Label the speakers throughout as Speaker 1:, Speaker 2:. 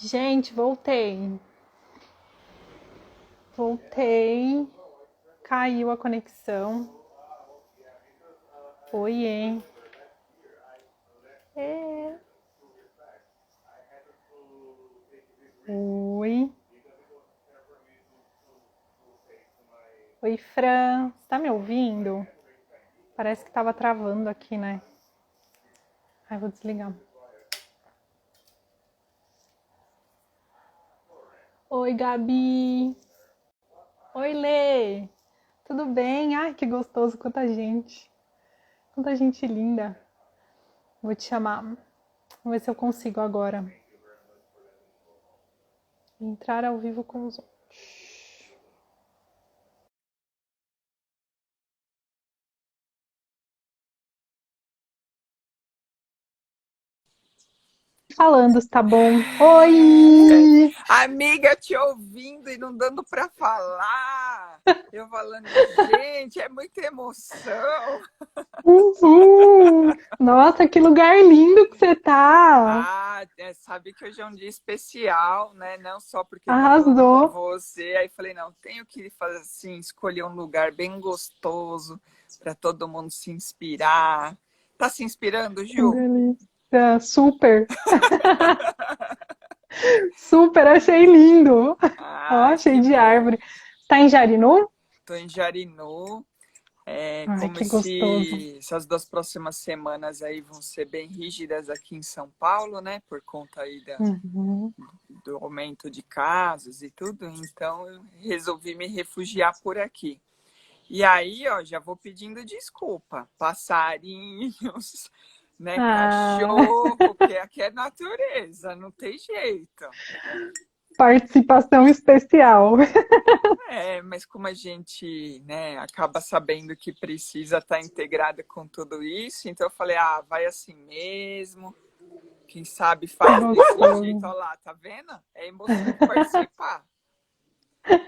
Speaker 1: Gente, voltei. Voltei. Caiu a conexão. Oiê. É. Oi. Oi, Fran. Você tá me ouvindo? Parece que tava travando aqui, né? Ai, vou desligar. Oi, Gabi. Oi, Lê. Tudo bem? Ai, que gostoso. Quanta gente. Quanta gente linda. Vou te chamar. Vamos ver se eu consigo agora. Entrar ao vivo com os outros. Falando, tá bom? Oi!
Speaker 2: Amiga, te ouvindo e não dando para falar. Eu falando, gente, é muita emoção.
Speaker 1: Uhum. Nossa, que lugar lindo que você tá!
Speaker 2: Sabe que hoje é um dia especial, né? Não só porque tô falando com
Speaker 1: Arrasou!
Speaker 2: você. Aí falei, não, tenho que fazer assim, escolher um lugar bem gostoso para todo mundo se inspirar. Tá se inspirando,
Speaker 1: Que
Speaker 2: Ju?
Speaker 1: delícia! Super! Super, achei lindo! Ó,
Speaker 2: Ai, que
Speaker 1: cheio de
Speaker 2: bom.
Speaker 1: árvore. Tá em Jarinu?
Speaker 2: Tô em Jarinu.
Speaker 1: Ai,
Speaker 2: Como
Speaker 1: que gostoso.
Speaker 2: essas 2 próximas semanas aí vão ser bem rígidas aqui em São Paulo, né? Por conta aí
Speaker 1: Uhum.
Speaker 2: do aumento de casos e tudo. Então, eu resolvi me refugiar por aqui. E aí, ó, já vou pedindo desculpa. Passarinhos, né?
Speaker 1: Ah,
Speaker 2: Cachorro, porque aqui é natureza, não tem jeito.
Speaker 1: participação especial.
Speaker 2: Mas como a gente, né, acaba sabendo que precisa estar integrada com tudo isso, então eu falei, vai assim mesmo. Quem sabe
Speaker 1: Que
Speaker 2: faz desse jeito,
Speaker 1: gostoso.
Speaker 2: olha lá, tá vendo? É emoção de participar.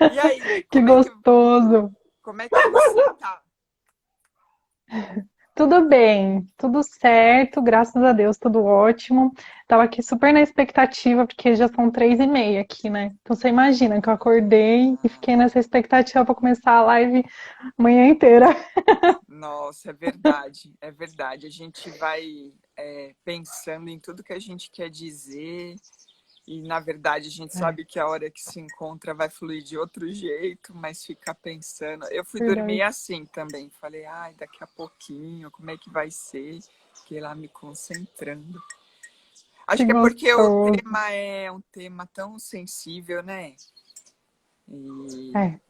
Speaker 2: E aí,
Speaker 1: Que gostoso.
Speaker 2: como é que você tá?
Speaker 1: Tudo bem, tudo certo, graças a Deus, tudo ótimo. Tava aqui super na expectativa, porque já são 3h30 aqui, né? Então você imagina que eu acordei e fiquei nessa expectativa para começar a live a manhã inteira.
Speaker 2: Nossa, é verdade, é verdade. A gente vai pensando em tudo que a gente quer dizer. E, na verdade, a gente
Speaker 1: É,
Speaker 2: sabe que a hora que se encontra vai fluir de outro jeito, mas fica pensando. Eu fui dormir
Speaker 1: verdade.
Speaker 2: assim também. Falei, daqui a pouquinho, como é que vai ser? Fiquei lá me concentrando. Acho
Speaker 1: Que
Speaker 2: que é porque o
Speaker 1: gostoso.
Speaker 2: tema é um tema tão sensível, né? E...
Speaker 1: É,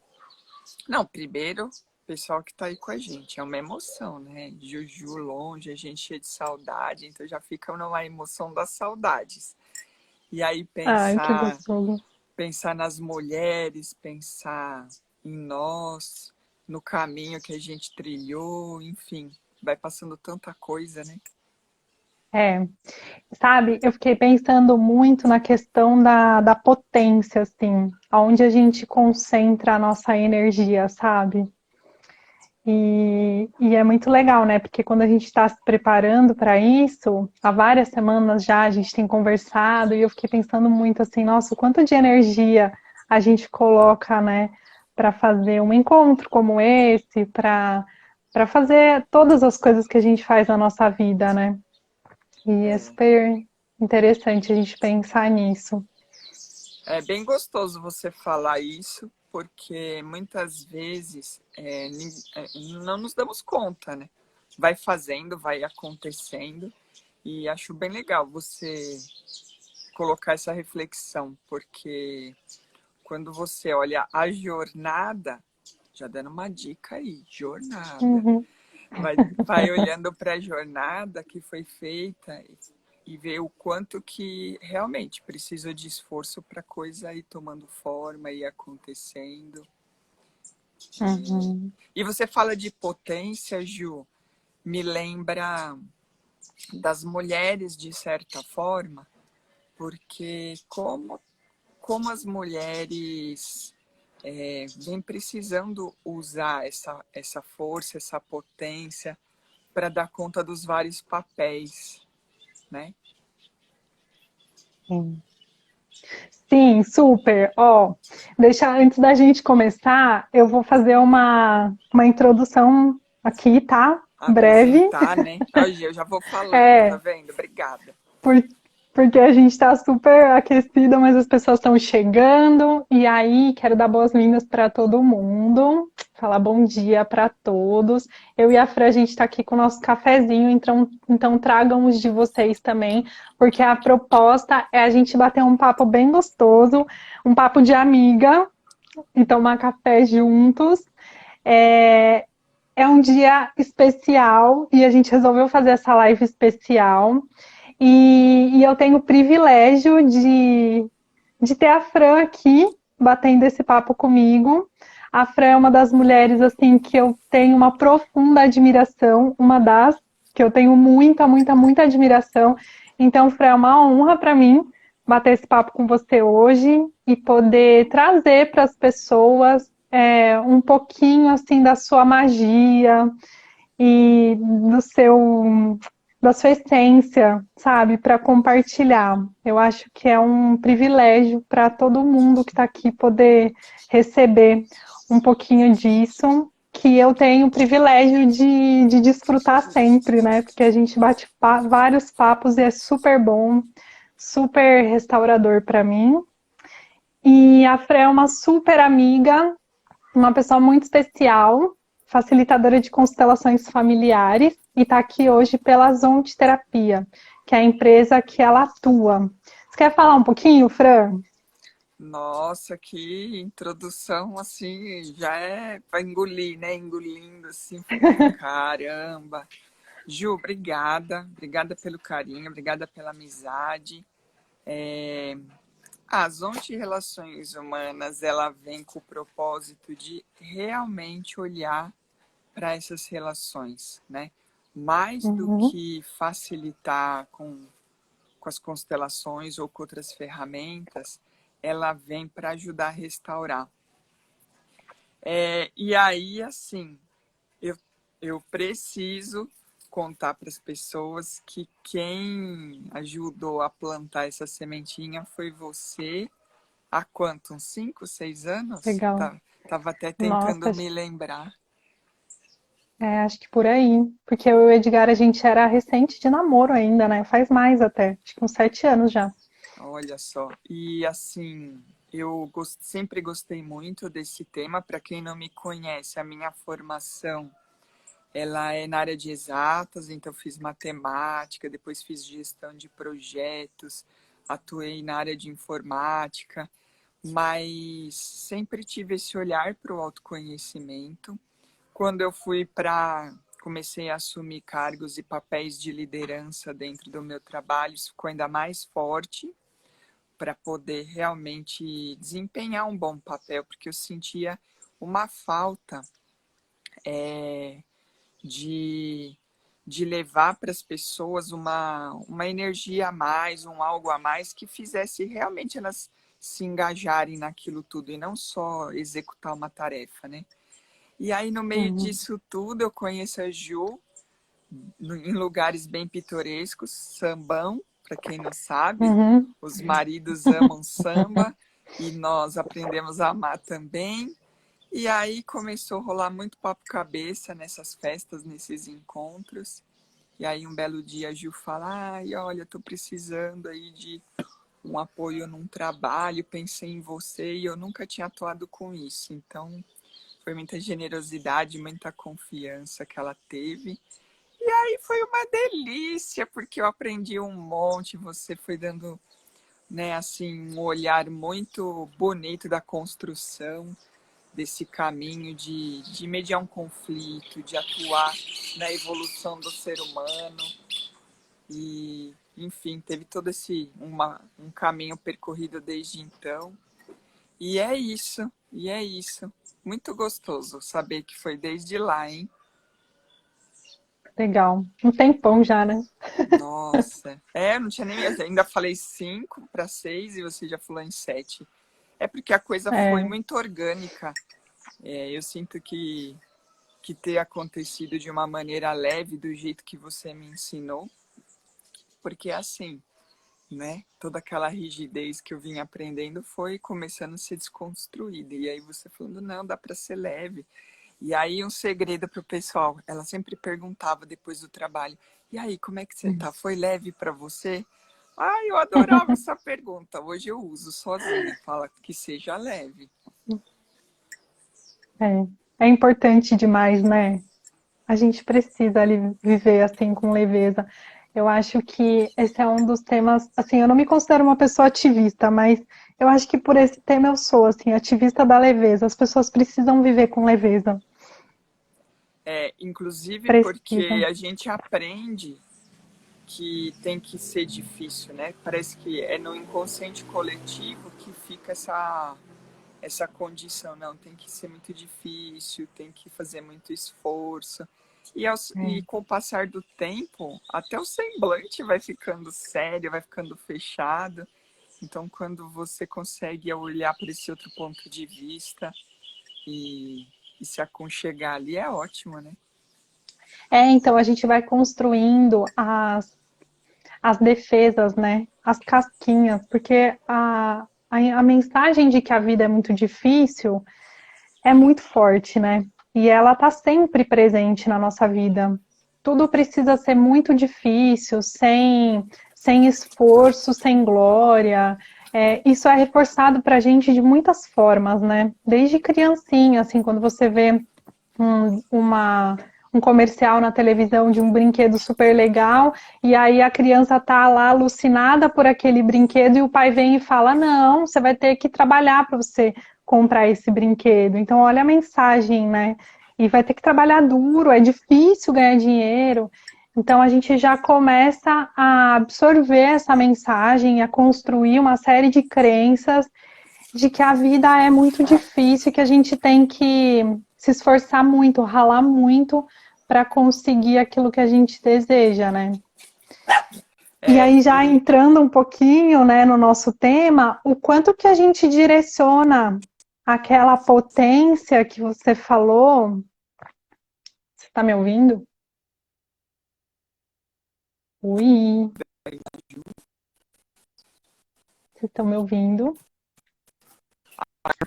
Speaker 2: Não, primeiro, o pessoal que tá aí com a gente, é uma emoção, né? Juju longe, a gente cheia de saudade, então já fica numa emoção das saudades. E aí
Speaker 1: ai, que
Speaker 2: pensar
Speaker 1: gostoso.
Speaker 2: pensar nas mulheres, pensar em nós, no caminho que a gente trilhou, enfim, vai passando tanta coisa, né?
Speaker 1: É, sabe, eu fiquei pensando muito na questão da potência, assim, onde a gente concentra a nossa energia, sabe? E é muito legal, né? Porque quando a gente está se preparando para isso, há várias semanas já a gente tem conversado e eu fiquei pensando muito assim, nossa, o quanto de energia a gente coloca, né, para fazer um encontro como esse, para fazer todas as coisas que a gente faz na nossa vida, né? E é
Speaker 2: É,
Speaker 1: super interessante a gente pensar nisso.
Speaker 2: é bem gostoso você falar isso, porque muitas vezes não nos damos conta, né? Vai fazendo, vai acontecendo, e acho bem legal você colocar essa reflexão, porque quando você olha a jornada, já dando uma dica aí, jornada.
Speaker 1: Uhum.
Speaker 2: Vai olhando para a jornada que foi feita e ver o quanto que realmente precisou de esforço para a coisa ir tomando forma e acontecendo.
Speaker 1: Uhum.
Speaker 2: E você fala de potência, Ju, me lembra das mulheres de certa forma, porque como as mulheres vêm precisando usar essa força, essa potência para dar conta dos vários papéis, né?
Speaker 1: Sim. Sim, super. Ó, deixa antes da gente começar, eu vou fazer uma introdução aqui, tá? Breve.
Speaker 2: Apresentar, né? Hoje eu já vou falando, tá
Speaker 1: É,
Speaker 2: vendo? Obrigada.
Speaker 1: por- porque a gente está super aquecida, mas as pessoas estão chegando. E aí, quero dar boas-vindas para todo mundo, falar bom dia para todos. Eu e a Fran, a gente está aqui com o nosso cafezinho, então tragam os de vocês também, porque a proposta é a gente bater um papo bem gostoso, um papo de amiga e tomar café juntos. É, é um dia especial e a gente resolveu fazer essa live especial. E eu tenho o privilégio de ter a Fran aqui, batendo esse papo comigo. A Fran é uma das mulheres assim que eu tenho uma profunda admiração, uma das que eu tenho muita, muita, muita admiração. Então, Fran, é uma honra para mim bater esse papo com você hoje e poder trazer para as pessoas um pouquinho assim da sua magia e da sua essência, sabe, para compartilhar. Eu acho que é um privilégio para todo mundo que está aqui poder receber um pouquinho disso, que eu tenho o privilégio de desfrutar sempre, né? Porque a gente bate vários papos e é super bom, super restaurador para mim. E a Fran é uma super amiga, uma pessoa muito especial, facilitadora de constelações familiares, e está aqui hoje pela Zonte Terapia, que é a empresa que ela atua. Você quer falar um pouquinho, Fran?
Speaker 2: Nossa, que introdução assim, já é para engolir, né? Engolindo assim, falando, caramba. Ju, obrigada. Obrigada pelo carinho, obrigada pela amizade. A Zonte Relações Humanas, ela vem com o propósito de realmente olhar para essas relações, né? Mais do
Speaker 1: Uhum,
Speaker 2: que facilitar com as constelações ou com outras ferramentas, ela vem para ajudar a restaurar. E aí, assim, eu, eu preciso contar para as pessoas que quem ajudou a plantar essa sementinha foi você há quanto? Uns 5, 6 anos?
Speaker 1: legal.
Speaker 2: Tava até
Speaker 1: Nossa,
Speaker 2: tentando me lembrar.
Speaker 1: acho que por aí. Porque eu e o Edgar, a gente era recente de namoro ainda, né? Faz mais até. Acho que uns 7 anos já.
Speaker 2: Olha só. E assim, eu sempre gostei muito desse tema. Para quem não me conhece, a minha formação ela é na área de exatas, então fiz matemática, depois fiz gestão de projetos, atuei na área de informática, mas sempre tive esse olhar para o autoconhecimento. Quando eu comecei a assumir cargos e papéis de liderança dentro do meu trabalho, isso ficou ainda mais forte para poder realmente desempenhar um bom papel, porque eu sentia uma falta de, de levar para as pessoas uma energia a mais, um algo a mais que fizesse realmente elas se engajarem naquilo tudo e não só executar uma tarefa, né? E aí, no meio
Speaker 1: Uhum.
Speaker 2: disso tudo, eu conheço a Ju em lugares bem pitorescos, sambão, para quem não sabe,
Speaker 1: Uhum.
Speaker 2: os maridos amam samba e nós aprendemos a amar também. E aí começou a rolar muito papo cabeça nessas festas, nesses encontros. E aí um belo dia a Gil fala, ai, olha, eu tô precisando aí de um apoio num trabalho, pensei em você e eu nunca tinha atuado com isso. Então foi muita generosidade, muita confiança que ela teve. E aí foi uma delícia, porque eu aprendi um monte, você foi dando, né, assim, um olhar muito bonito da construção desse caminho de mediar um conflito, de atuar na evolução do ser humano. E, enfim, teve todo um caminho percorrido desde então. E é isso. Muito gostoso saber que foi desde lá, hein?
Speaker 1: Legal. Um tempão já, né?
Speaker 2: Nossa. Não tinha nem. Eu ainda falei 5 para 6 e você já falou em 7. É porque a coisa foi
Speaker 1: É,
Speaker 2: muito orgânica. Eu sinto que ter acontecido de uma maneira leve, do jeito que você me ensinou, porque assim, né? Toda aquela rigidez que eu vim aprendendo foi começando a ser desconstruída. E aí você falando, não, dá para ser leve. E aí um segredo para o pessoal, ela sempre perguntava depois do trabalho, e aí, como é que você tá? Foi leve para você? Ai, eu adorava essa pergunta. Hoje eu uso sozinha, fala que seja leve.
Speaker 1: É importante demais, né? A gente precisa ali viver assim com leveza. Eu acho que esse é um dos temas, assim, eu não me considero uma pessoa ativista, mas eu acho que por esse tema eu sou, assim, ativista da leveza. As pessoas precisam viver com leveza.
Speaker 2: Inclusive porque
Speaker 1: Precisam.
Speaker 2: a gente aprende que tem que ser difícil, né? Parece que é no inconsciente coletivo que fica essa condição, não, tem que ser muito difícil, tem que fazer muito esforço. E com o passar do tempo, até o semblante vai ficando sério, vai ficando fechado. Então, quando você consegue olhar para esse outro ponto de vista e se aconchegar ali, é ótimo, né?
Speaker 1: Então a gente vai construindo as defesas, né? As casquinhas, porque a mensagem de que a vida é muito difícil é muito forte, né? E ela está sempre presente na nossa vida. Tudo precisa ser muito difícil, sem esforço, sem glória. Isso é reforçado para a gente de muitas formas, né? Desde criancinha, assim, quando você vê um comercial na televisão de um brinquedo super legal, e aí a criança tá lá alucinada por aquele brinquedo e o pai vem e fala, não, você vai ter que trabalhar para você comprar esse brinquedo. Então olha a mensagem, né? E vai ter que trabalhar duro, é difícil ganhar dinheiro. Então a gente já começa a absorver essa mensagem, a construir uma série de crenças de que a vida é muito difícil, que a gente tem que se esforçar muito, ralar muito para conseguir aquilo que a gente deseja, né? E aí já
Speaker 2: E
Speaker 1: entrando um pouquinho, né, no nosso tema, o quanto que a gente direciona aquela potência que você falou. Você está me ouvindo? Ui, vocês estão me ouvindo?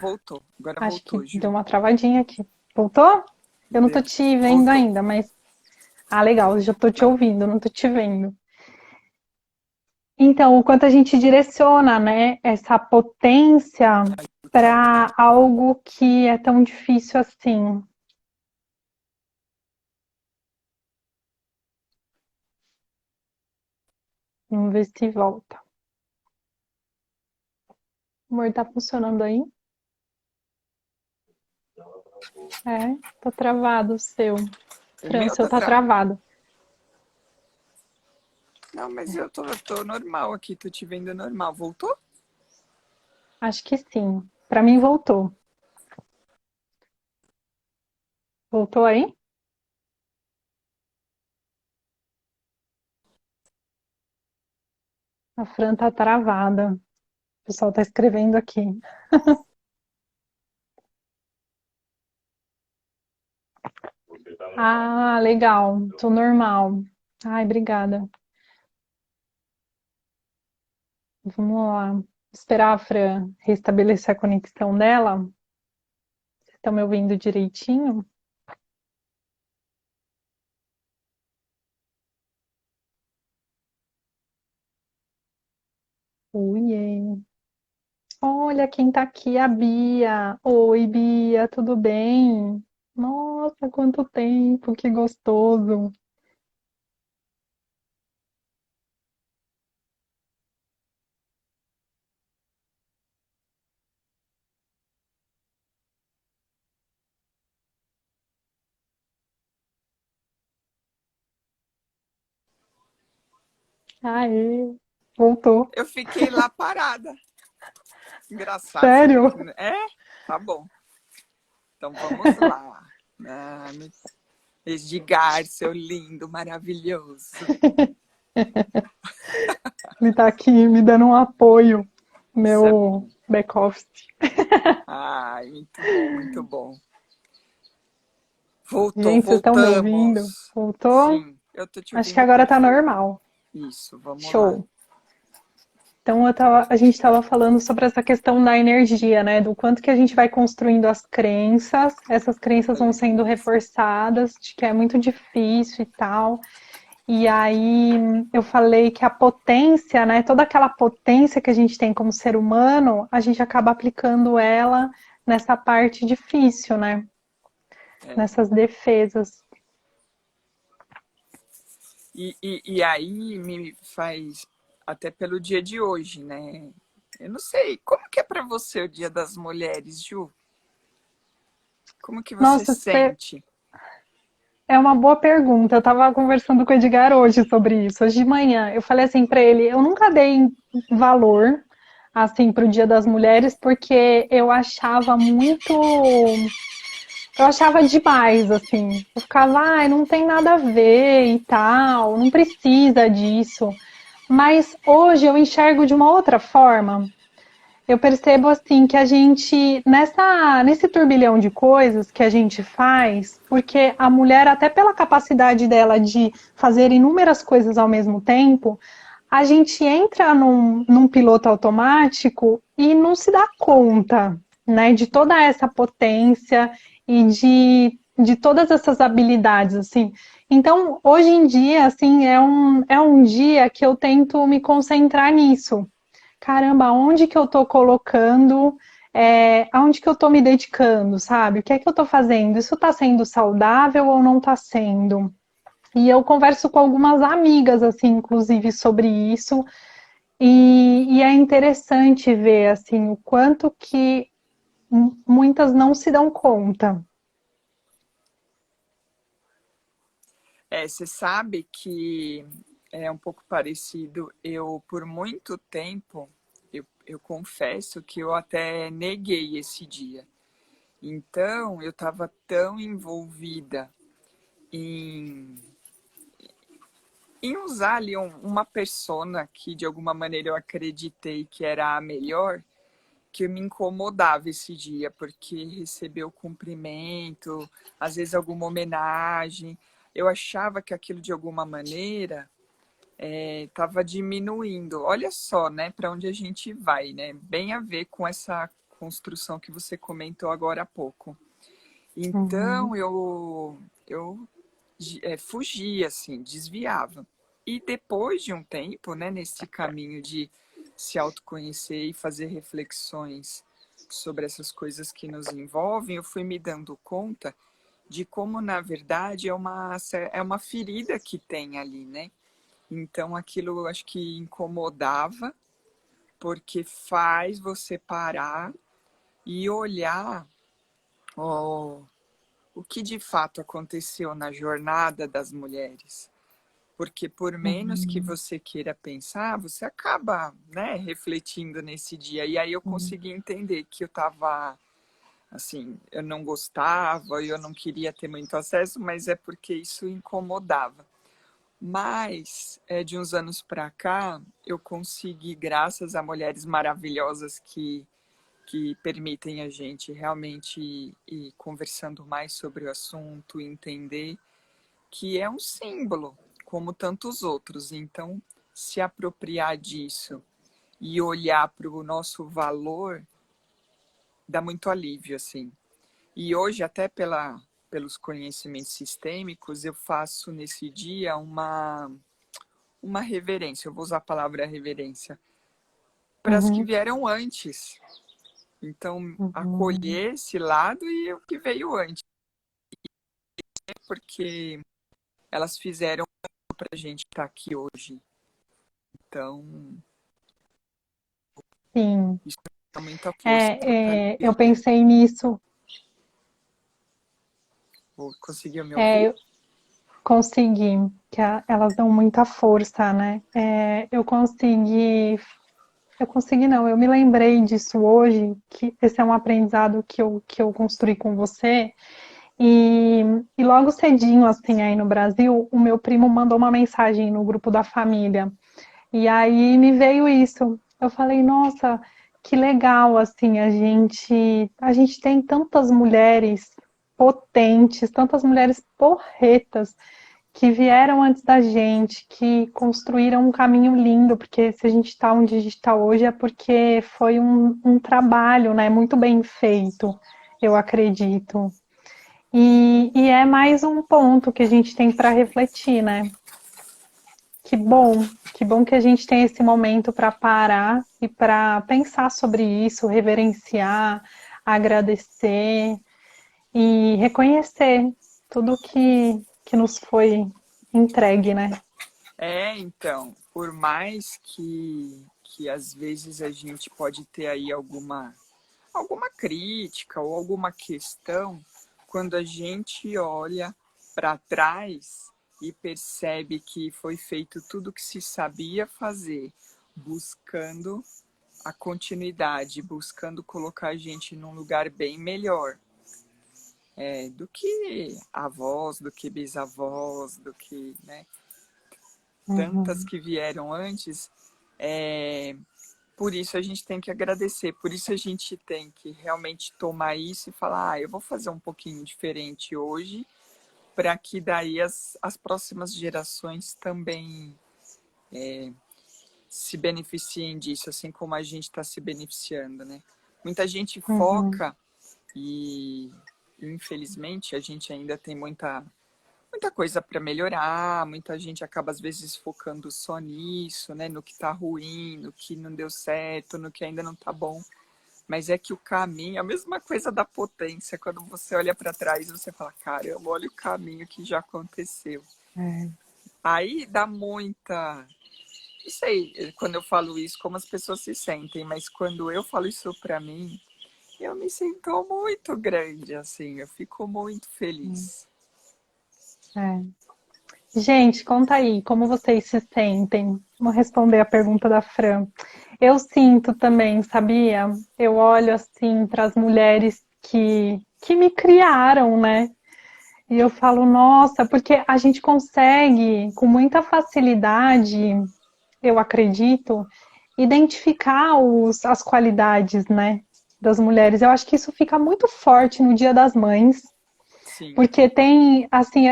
Speaker 2: voltou, agora
Speaker 1: Acho que
Speaker 2: voltou,
Speaker 1: deu
Speaker 2: Ju.
Speaker 1: uma travadinha aqui. Voltou? Eu não tô
Speaker 2: Deu.
Speaker 1: te vendo
Speaker 2: Voltou.
Speaker 1: ainda, mas... Ah, legal, eu já tô te ouvindo, não tô te vendo. Então, o quanto a gente direciona, né, essa potência para algo que é tão difícil assim. Vamos ver se volta. Amor, tá funcionando aí? Tá travado o seu.
Speaker 2: O
Speaker 1: Fran, o
Speaker 2: meu
Speaker 1: seu
Speaker 2: tá
Speaker 1: tá travado.
Speaker 2: Não, mas eu tô normal aqui, tô te vendo normal. Voltou?
Speaker 1: Acho que sim. Para mim voltou. Voltou aí? A Fran tá travada. O pessoal tá escrevendo aqui. Ah, legal. Tô normal. Ai, obrigada. Vamos lá. Esperar a Fran restabelecer a conexão dela. Vocês estão me ouvindo direitinho? Oiê. Olha quem tá aqui, a Bia. Oi, Bia, tudo bem? Nossa, quanto tempo, que gostoso. Aê, voltou.
Speaker 2: Eu fiquei lá parada. Engraçado, você vê que.
Speaker 1: Sério?
Speaker 2: Tá bom. Então vamos lá. Ah, Edgar, seu lindo, maravilhoso.
Speaker 1: Ele tá aqui me dando um apoio,
Speaker 2: Isso é
Speaker 1: meu
Speaker 2: bom.
Speaker 1: back-office.
Speaker 2: Ai, muito bom, muito bom. Voltou,
Speaker 1: Gente, vocês estão me ouvindo?
Speaker 2: voltamos.
Speaker 1: Voltou?
Speaker 2: Sim, eu tô te
Speaker 1: Acho que
Speaker 2: ouvindo
Speaker 1: agora tá
Speaker 2: perfeito.
Speaker 1: normal.
Speaker 2: Isso, vamos lá.
Speaker 1: Show. Então, a gente estava falando sobre essa questão da energia, né? Do quanto que a gente vai construindo as crenças, essas crenças vão sendo reforçadas, de que é muito difícil e tal. E aí eu falei que a potência, né? Toda aquela potência que a gente tem como ser humano, a gente acaba aplicando ela nessa parte difícil, né?
Speaker 2: É.
Speaker 1: Nessas defesas.
Speaker 2: E aí me faz, até pelo dia de hoje, né? Eu não sei, como que é para você o Dia das Mulheres, Ju? Como que você
Speaker 1: Nossa,
Speaker 2: sente?
Speaker 1: é uma boa pergunta. Eu estava conversando com o Edgar hoje sobre isso, hoje de manhã. Eu falei assim para ele, eu nunca dei valor assim para o Dia das Mulheres porque eu achava demais assim. Eu ficava, ai, não tem nada a ver e tal, não precisa disso. Mas hoje eu enxergo de uma outra forma. Eu percebo assim que a gente, nesse turbilhão de coisas que a gente faz, porque a mulher, até pela capacidade dela de fazer inúmeras coisas ao mesmo tempo, a gente entra num piloto automático e não se dá conta, né, de toda essa potência e de todas essas habilidades, assim. Então, hoje em dia, assim, é um dia que eu tento me concentrar nisso. Caramba, onde que eu tô colocando, aonde que eu tô me dedicando, sabe? O que é que eu tô fazendo? Isso tá sendo saudável ou não tá sendo? E eu converso com algumas amigas, assim, inclusive, sobre isso, e é interessante ver, assim, o quanto que muitas não se dão conta.
Speaker 2: Você sabe que é um pouco parecido. Eu, por muito tempo, eu confesso que eu até neguei esse dia. Então, eu estava tão envolvida em, em usar ali uma persona que, de alguma maneira, eu acreditei que era a melhor, que me incomodava esse dia, porque recebeu cumprimento, às vezes alguma homenagem. Eu achava que aquilo, de alguma maneira, estava diminuindo. Olha só, né, para onde a gente vai, né? Bem a ver com essa construção que você comentou agora há pouco.
Speaker 1: Uhum,
Speaker 2: Então eu fugia, assim, desviava. E depois de um tempo, né, nesse caminho de se autoconhecer e fazer reflexões sobre essas coisas que nos envolvem, eu fui me dando conta de como, na verdade, é uma ferida que tem ali, né? Então, aquilo eu acho que incomodava, porque faz você parar e olhar ó, o que de fato aconteceu na jornada das mulheres. Porque por menos que
Speaker 1: uhum,
Speaker 2: você queira pensar, você acaba, né, refletindo nesse dia. E aí eu
Speaker 1: uhum,
Speaker 2: consegui entender que eu estava, assim, eu não gostava, eu não queria ter muito acesso, mas é porque isso incomodava. Mas, de uns anos para cá, eu consegui, graças a mulheres maravilhosas que permitem a gente realmente ir conversando mais sobre o assunto, entender que é um símbolo, como tantos outros. Então, se apropriar disso e olhar para o nosso valor dá muito alívio, assim. E hoje, até pelos conhecimentos sistêmicos, eu faço nesse dia uma reverência, eu vou usar a palavra reverência, para as que
Speaker 1: uhum,
Speaker 2: vieram antes. Então,
Speaker 1: uhum.
Speaker 2: acolher esse lado e o que veio antes, porque elas fizeram para a gente estar aqui hoje. Então,
Speaker 1: Sim,
Speaker 2: isso dá muita força e
Speaker 1: eu
Speaker 2: fortaleza.
Speaker 1: pensei nisso.
Speaker 2: Conseguiu me ouvir?
Speaker 1: Eu consegui, elas dão muita força, né? Eu consegui não, eu me lembrei disso hoje, que esse é um aprendizado que eu construí com você, e, e logo cedinho, assim, aí no Brasil, o meu primo mandou uma mensagem no grupo da família, e aí me veio isso. Eu falei, nossa, que legal, assim, a gente tem tantas mulheres potentes, tantas mulheres porretas, que vieram antes da gente, que construíram um caminho lindo, porque se a gente está onde a gente está hoje é porque foi um trabalho, né, muito bem feito, eu acredito. E é mais um ponto que a gente tem para refletir, né? Que bom que a gente tem esse momento para parar e para pensar sobre isso, reverenciar, agradecer e reconhecer tudo que nos foi entregue, né?
Speaker 2: Então, por mais que às vezes a gente pode ter aí alguma crítica ou alguma questão, quando a gente olha para trás e percebe que foi feito tudo o que se sabia fazer, buscando a continuidade, buscando colocar a gente num lugar bem melhor, do que avós, do que bisavós, do que, né, tantas
Speaker 1: Uhum.
Speaker 2: que vieram antes. Por isso a gente tem que agradecer, por isso a gente tem que realmente tomar isso e falar, eu vou fazer um pouquinho diferente hoje, para que daí as próximas gerações também se beneficiem disso, assim como a gente está se beneficiando, né? Muita gente
Speaker 1: Uhum.
Speaker 2: foca e, infelizmente, a gente ainda tem muita coisa para melhorar, muita gente acaba às vezes focando só nisso, né, no que está ruim, no que não deu certo, no que ainda não está bom. Mas é que o caminho, a mesma coisa da potência, quando você olha para trás, você fala, caramba, olha o caminho que já aconteceu.
Speaker 1: É.
Speaker 2: Aí dá muita, não sei quando eu falo isso, como as pessoas se sentem, mas quando eu falo isso para mim, eu me sinto muito grande, assim, eu fico muito feliz.
Speaker 1: É. Gente, conta aí, como vocês se sentem? Vamos responder a pergunta da Fran. Eu sinto também, sabia? Eu olho assim para as mulheres que me criaram, né? E eu falo, nossa, porque a gente consegue, com muita facilidade, eu acredito, identificar as qualidades, né, das mulheres. Eu acho que isso fica muito forte no Dia das Mães,
Speaker 2: Sim,
Speaker 1: porque tem, assim,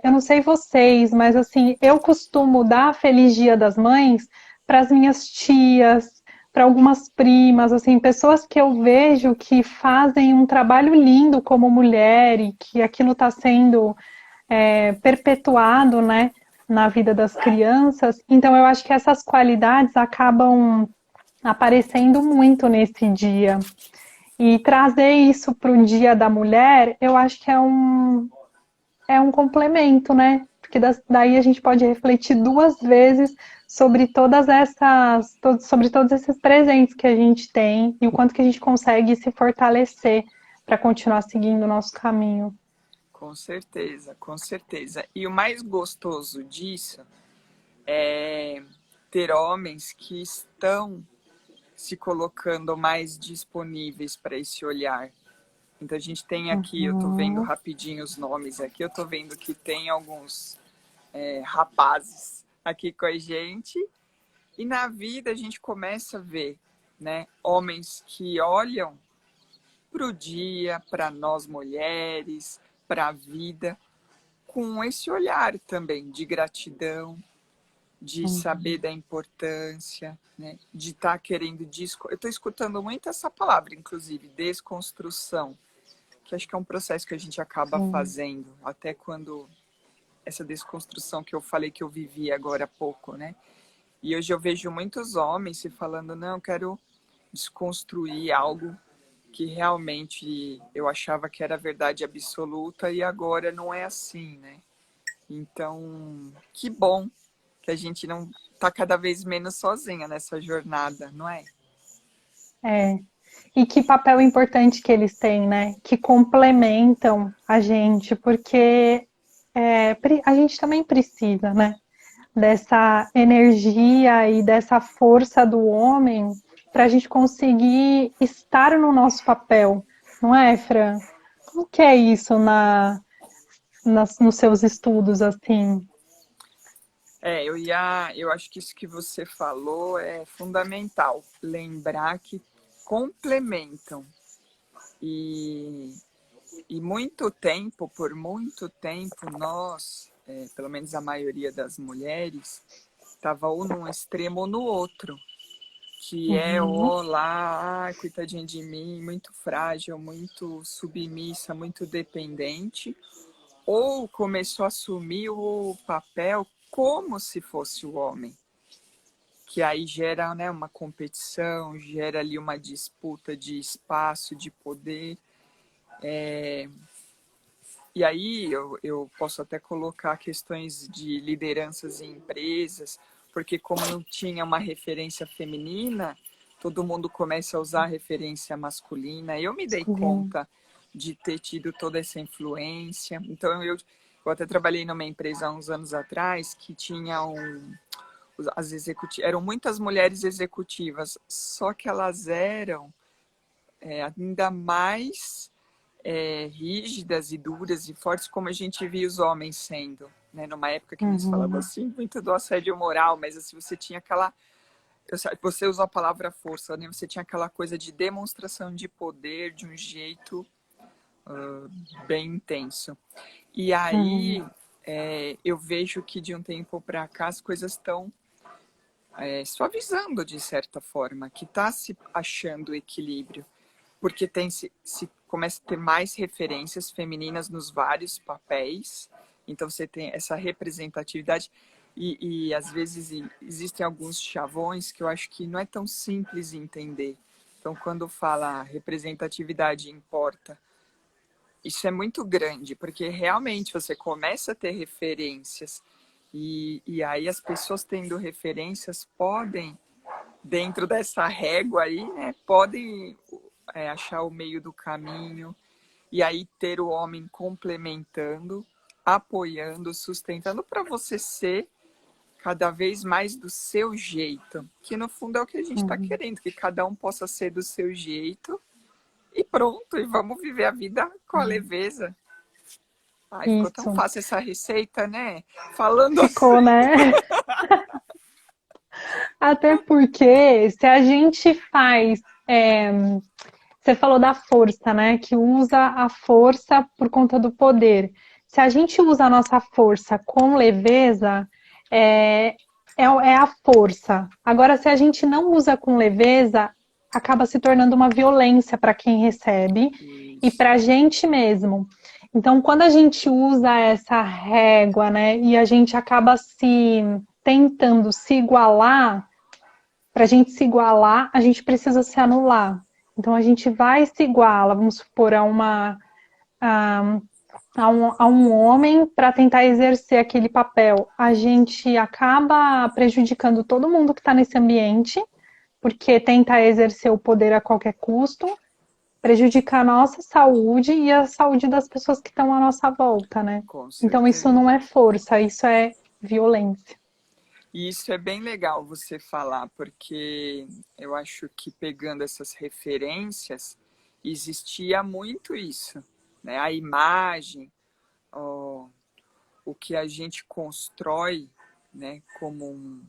Speaker 1: eu não sei vocês, mas assim, eu costumo dar Feliz Dia das Mães para as minhas tias, para algumas primas, assim, pessoas que eu vejo que fazem um trabalho lindo como mulher e que aquilo está sendo perpetuado, né, na vida das crianças. Então, eu acho que essas qualidades acabam aparecendo muito nesse dia. E trazer isso para o Dia da Mulher, eu acho que é um complemento, né? Porque daí a gente pode refletir duas vezes sobre sobre todos esses presentes que a gente tem e o quanto que a gente consegue se fortalecer para continuar seguindo o nosso caminho.
Speaker 2: com certeza, com certeza. E o mais gostoso disso é ter homens que estão se colocando mais disponíveis para esse olhar. Então a gente tem aqui, eu estou vendo
Speaker 1: Uhum.
Speaker 2: rapidinho os nomes aqui, eu estou vendo que tem alguns rapazes aqui com a gente. E na vida a gente começa a ver, né, homens que olham para o dia, para nós mulheres, para a vida, com esse olhar também de gratidão, de saber da importância, né, de estar querendo eu estou escutando muito essa palavra, inclusive, desconstrução, que acho que é um processo que a gente acaba
Speaker 1: Sim.
Speaker 2: fazendo, até quando essa desconstrução que eu falei que eu vivi agora há pouco, né? E hoje eu vejo muitos homens se falando, não, eu quero desconstruir algo que realmente eu achava que era verdade absoluta e agora não é assim, né? Então, que bom que a gente não tá cada vez menos sozinha nessa jornada, não é?
Speaker 1: É. E que papel importante que eles têm, né? Que complementam a gente, porque a gente também precisa, né? Dessa energia e dessa força do homem para a gente conseguir estar no nosso papel, não é, Fran? Como que é isso nos seus estudos, assim?
Speaker 2: Eu acho que isso que você falou é fundamental. Lembrar que complementam. E, e muito tempo, por muito tempo, nós pelo menos a maioria das mulheres, estava ou num extremo ou no outro. Que é
Speaker 1: Uhum.
Speaker 2: o lá, coitadinha de mim, muito frágil, muito submissa, muito dependente, ou começou a assumir o papel como se fosse o homem, que aí gera, né, uma competição, gera ali uma disputa de espaço, de poder. E aí eu posso até colocar questões de lideranças em empresas, porque como não tinha uma referência feminina, todo mundo começa a usar a referência masculina. Eu me dei
Speaker 1: Masculino.
Speaker 2: conta de ter tido toda essa influência. Então eu até trabalhei numa empresa há uns anos atrás que tinha as executivas, eram muitas mulheres executivas, só que elas eram ainda mais rígidas e duras e fortes como a gente via os homens sendo, né? Numa época que eles falavam
Speaker 1: Uhum.
Speaker 2: assim, muito do assédio moral, mas assim, você tinha aquela... Você usou a palavra força, né? Você tinha aquela coisa de demonstração de poder de um jeito bem intenso. E aí
Speaker 1: Uhum.
Speaker 2: eu vejo que de um tempo para cá as coisas estão suavizando de certa forma, que está se achando equilíbrio, porque se começa a ter mais referências femininas nos vários papéis, então você tem essa representatividade e às vezes existem alguns chavões que eu acho que não é tão simples de entender. Então, quando fala representatividade importa, isso é muito grande, porque realmente você começa a ter referências e aí as pessoas tendo referências podem, dentro dessa régua aí, né, podem achar o meio do caminho e aí ter o homem complementando, apoiando, sustentando para você ser cada vez mais do seu jeito, que no fundo é o que a gente está
Speaker 1: Uhum.
Speaker 2: querendo, que cada um possa ser do seu jeito e pronto, e vamos viver a vida com a
Speaker 1: Uhum.
Speaker 2: leveza. Ai, ficou tão
Speaker 1: Isso.
Speaker 2: fácil essa receita, né? Falando
Speaker 1: Ficou,
Speaker 2: assim.
Speaker 1: né? Até porque se a gente faz. Você falou da força, né? Que usa a força por conta do poder. Se a gente usa a nossa força com leveza, é, é a força. Agora, se a gente não usa com leveza, acaba se tornando uma violência para quem recebe e
Speaker 2: Isso.
Speaker 1: para a gente mesmo. Então, quando a gente usa essa régua, né, e a gente acaba se tentando se igualar, para a gente se igualar, a gente precisa se anular. Então a gente vai se iguala, vamos supor, a, a um homem para tentar exercer aquele papel. A gente acaba prejudicando todo mundo que está nesse ambiente, porque tenta exercer o poder a qualquer custo, prejudicar a nossa saúde e a saúde das pessoas que estão à nossa volta, né?
Speaker 2: Com
Speaker 1: Então isso
Speaker 2: certeza.
Speaker 1: não é força, isso é violência.
Speaker 2: E isso é bem legal você falar, porque eu acho que pegando essas referências, existia muito isso, né? A imagem, ó, o que a gente constrói, né, como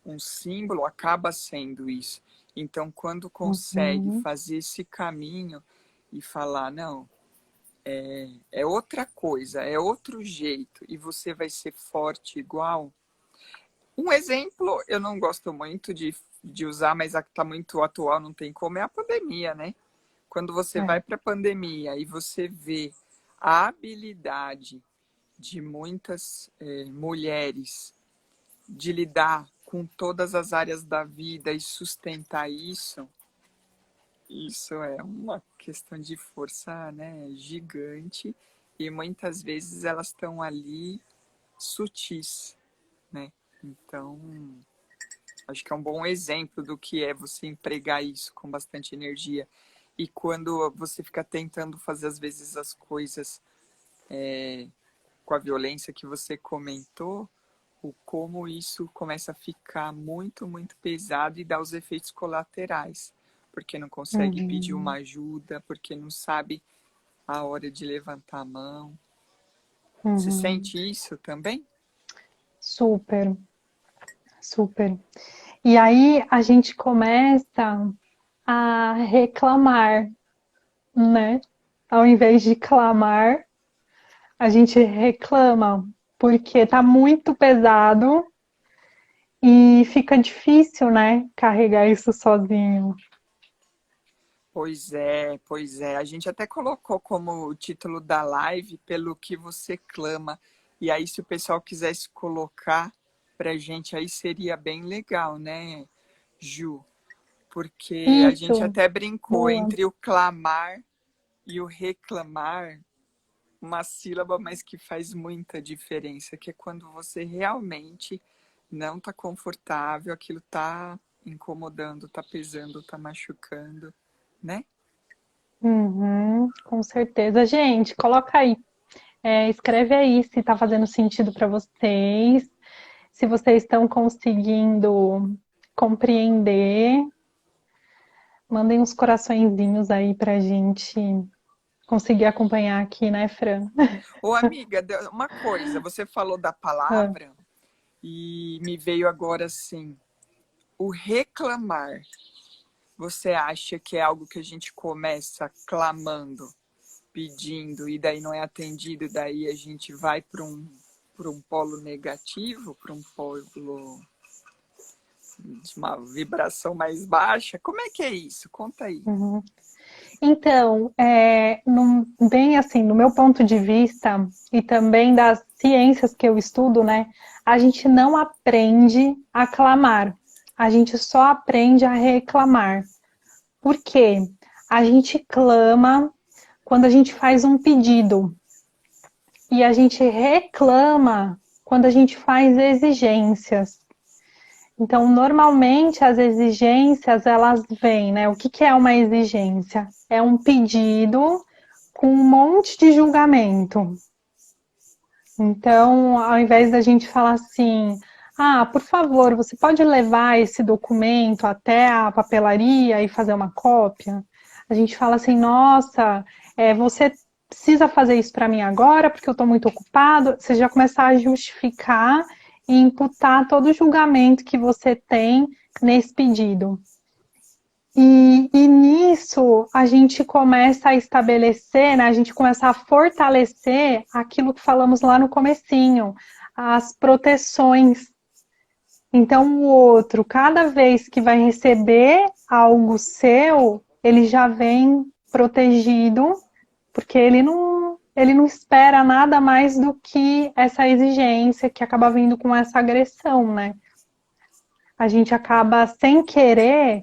Speaker 2: um símbolo, acaba sendo isso. Então, quando consegue
Speaker 1: Uhum,
Speaker 2: fazer esse caminho e falar, não, é outra coisa, é outro jeito, e você vai ser forte igual. Um exemplo, eu não gosto muito de usar, mas a que está muito atual, não tem como, é a pandemia, né? Quando você vai
Speaker 1: é.
Speaker 2: para a pandemia e você vê a habilidade de muitas mulheres de lidar com todas as áreas da vida e sustentar isso, isso é uma questão de força, né, gigante. E muitas vezes elas estão ali sutis, né? Então, acho que é um bom exemplo do que é você empregar isso com bastante energia. E quando você fica tentando fazer, às vezes, as coisas com a violência que você comentou, o como isso começa a ficar muito, muito pesado e dá os efeitos colaterais. Porque não consegue pedir uma
Speaker 1: Uhum.
Speaker 2: ajuda, porque não sabe a hora de levantar a mão. Você
Speaker 1: Uhum.
Speaker 2: sente isso também?
Speaker 1: Super, super. E aí a gente começa a reclamar, né? Ao invés de clamar, a gente reclama porque tá muito pesado e fica difícil, né, carregar isso sozinho.
Speaker 2: Pois é, pois é. A gente até colocou como título da live pelo que você clama. E aí, se o pessoal quisesse colocar pra gente, aí seria bem legal, né, Ju? Porque a gente
Speaker 1: Isso,
Speaker 2: até brincou
Speaker 1: boa.
Speaker 2: entre o clamar e o reclamar, uma sílaba, mas que faz muita diferença, que é quando você realmente não tá confortável, aquilo tá incomodando, tá pesando, tá machucando, né?
Speaker 1: Uhum, com certeza. Gente, coloca aí. Escreve aí se está fazendo sentido para vocês, se vocês estão conseguindo compreender. Mandem uns coraçõezinhos aí para a gente conseguir acompanhar aqui, né, Fran?
Speaker 2: Ô, amiga, uma coisa, você falou da
Speaker 1: Ah,
Speaker 2: palavra e me veio agora assim, o reclamar. Você acha que é algo que a gente começa clamando, pedindo, e daí não é atendido, e daí a gente vai para um polo negativo, para um polo de uma vibração mais baixa? Como é que é isso? Conta aí.
Speaker 1: uhum. Então, bem assim, no meu ponto de vista e também das ciências que eu estudo, né, a gente não aprende a clamar, a gente só aprende a reclamar. Por quê? A gente clama quando a gente faz um pedido e a gente reclama quando a gente faz exigências. Então, normalmente as exigências elas vêm, né? O que que é uma exigência? É um pedido com um monte de julgamento. Então, ao invés da gente falar assim, ah, por favor, você pode levar esse documento até a papelaria e fazer uma cópia? A gente fala assim, nossa, você precisa fazer isso para mim agora porque eu estou muito ocupado. Você já começa a justificar e imputar todo o julgamento que você tem nesse pedido. E nisso a gente começa a estabelecer, né, a gente começa a fortalecer aquilo que falamos lá no comecinho, as proteções. Então o outro, cada vez que vai receber algo seu, ele já vem protegido, porque ele não espera nada mais do que essa exigência que acaba vindo com essa agressão, né? A gente acaba sem querer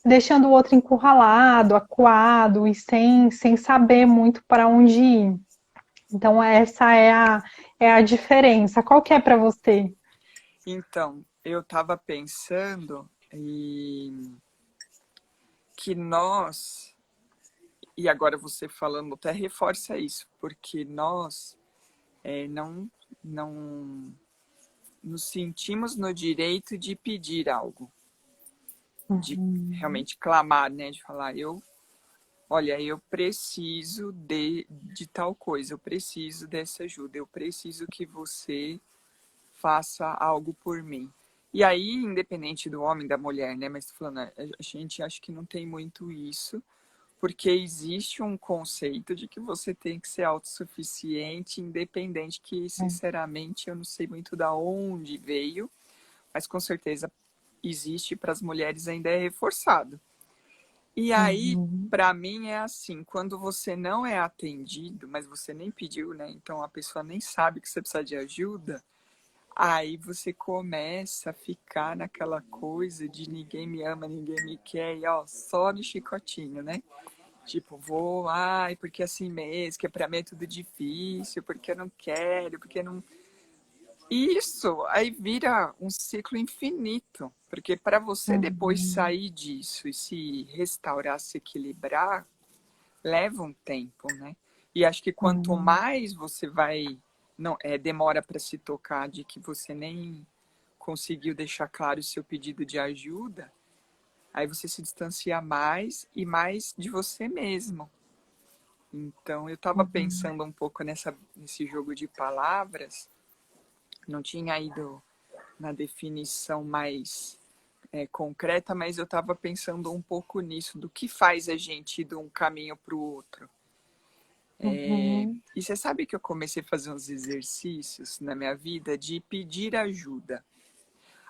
Speaker 1: deixando o outro encurralado, acuado e sem saber muito para onde ir. Então essa é a diferença. Qual que é para você?
Speaker 2: Então, eu estava pensando que nós, e agora você falando até reforça isso, porque nós não nos sentimos no direito de pedir algo, de
Speaker 1: Uhum.
Speaker 2: realmente clamar, né? De falar, olha, eu preciso de tal coisa, eu preciso dessa ajuda, eu preciso que você faça algo por mim. E aí, independente do homem, da mulher, né? Mas tô falando, a gente acha que não tem muito isso, porque existe um conceito de que você tem que ser autossuficiente, independente, que sinceramente eu não sei muito da onde veio, mas com certeza existe para as mulheres ainda é reforçado. E aí,
Speaker 1: Uhum.
Speaker 2: para mim é assim, quando você não é atendido, mas você nem pediu, né? Então a pessoa nem sabe que você precisa de ajuda. Aí você começa a ficar naquela coisa de ninguém me ama, ninguém me quer, e ó, só no chicotinho, né? Tipo, vou, ai, porque assim mesmo, que pra mim é tudo difícil, porque eu não quero, porque não. Isso aí vira um ciclo infinito, porque para você depois
Speaker 1: Uhum.
Speaker 2: sair disso e se restaurar, se equilibrar, leva um tempo, né? E acho que quanto
Speaker 1: Uhum.
Speaker 2: mais você vai, não, demora para se tocar de que você nem conseguiu deixar claro o seu pedido de ajuda, aí você se distancia mais e mais de você mesmo. Então eu estava
Speaker 1: Uhum.
Speaker 2: pensando um pouco nesse jogo de palavras, não tinha ido na definição mais concreta, mas eu estava pensando um pouco nisso, do que faz a gente ir de um caminho para o outro.
Speaker 1: Uhum.
Speaker 2: E você sabe que eu comecei a fazer uns exercícios na minha vida de pedir ajuda.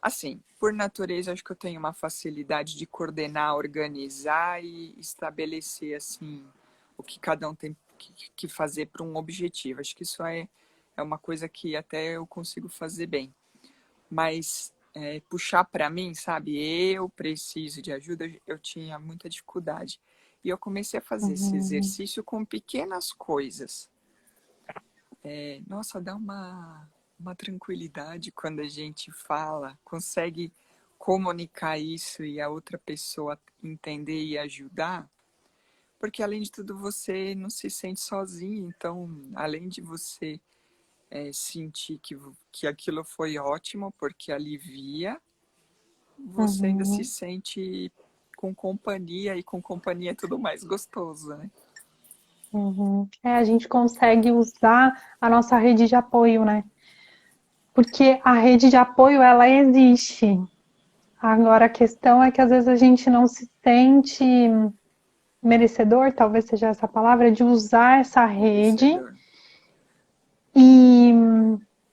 Speaker 2: Assim, por natureza, acho que eu tenho uma facilidade de coordenar, organizar e estabelecer, assim, o que cada um tem que fazer para um objetivo. Acho que isso é uma coisa que até eu consigo fazer bem. Mas puxar para mim, sabe? Eu preciso de ajuda, eu tinha muita dificuldade. E eu comecei a fazer esse
Speaker 1: Uhum.
Speaker 2: exercício com pequenas coisas. Nossa, dá uma tranquilidade quando a gente fala, consegue comunicar isso e a outra pessoa entender e ajudar, porque além de tudo você não se sente sozinho, então além de você sentir que aquilo foi ótimo, porque alivia, você ainda se
Speaker 1: Uhum.
Speaker 2: sente com companhia, e com companhia é tudo mais gostoso, né?
Speaker 1: Uhum. A gente consegue usar a nossa rede de apoio, né? Porque a rede de apoio, ela existe. Agora, a questão é que às vezes a gente não se sente merecedor, talvez seja essa palavra, de usar essa rede
Speaker 2: Merecedor.
Speaker 1: e,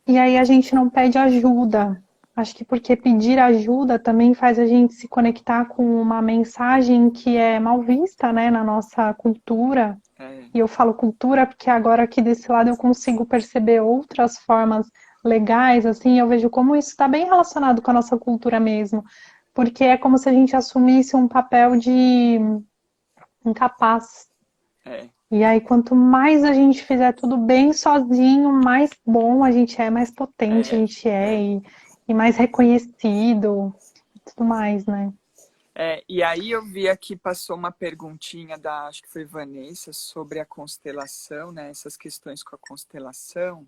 Speaker 1: e aí a gente não pede ajuda. Acho que porque pedir ajuda também faz a gente se conectar com uma mensagem que é mal vista, né, na nossa cultura.
Speaker 2: É,
Speaker 1: E eu falo cultura porque agora aqui desse lado eu consigo perceber outras formas legais, assim, eu vejo como isso está bem relacionado com a nossa cultura mesmo, porque é como se a gente assumisse um papel de incapaz.
Speaker 2: é,
Speaker 1: E aí, quanto mais a gente fizer tudo bem sozinho, mais bom a gente é, mais potente a
Speaker 2: é,
Speaker 1: gente é
Speaker 2: é.
Speaker 1: e mais reconhecido e tudo mais, né?
Speaker 2: E aí eu vi aqui, passou uma perguntinha da, acho que foi Vanessa, sobre a constelação, né? Essas questões com a constelação.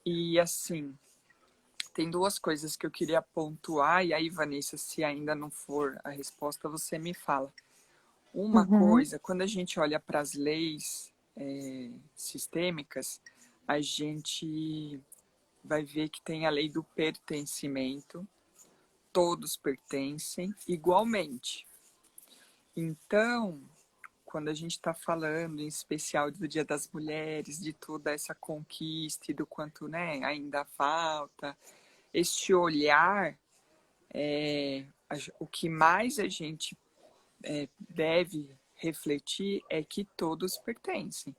Speaker 2: E assim, tem duas coisas que eu queria pontuar, e aí, Vanessa, se ainda não for a resposta, você me fala. Uma
Speaker 1: Uhum,
Speaker 2: coisa, quando a gente olha para as leis sistêmicas, a gente vai ver que tem a lei do pertencimento, todos pertencem igualmente. Então, quando a gente está falando, em especial do Dia das Mulheres, de toda essa conquista e do quanto, né, ainda falta, este olhar, o que mais a gente deve refletir é que todos pertencem.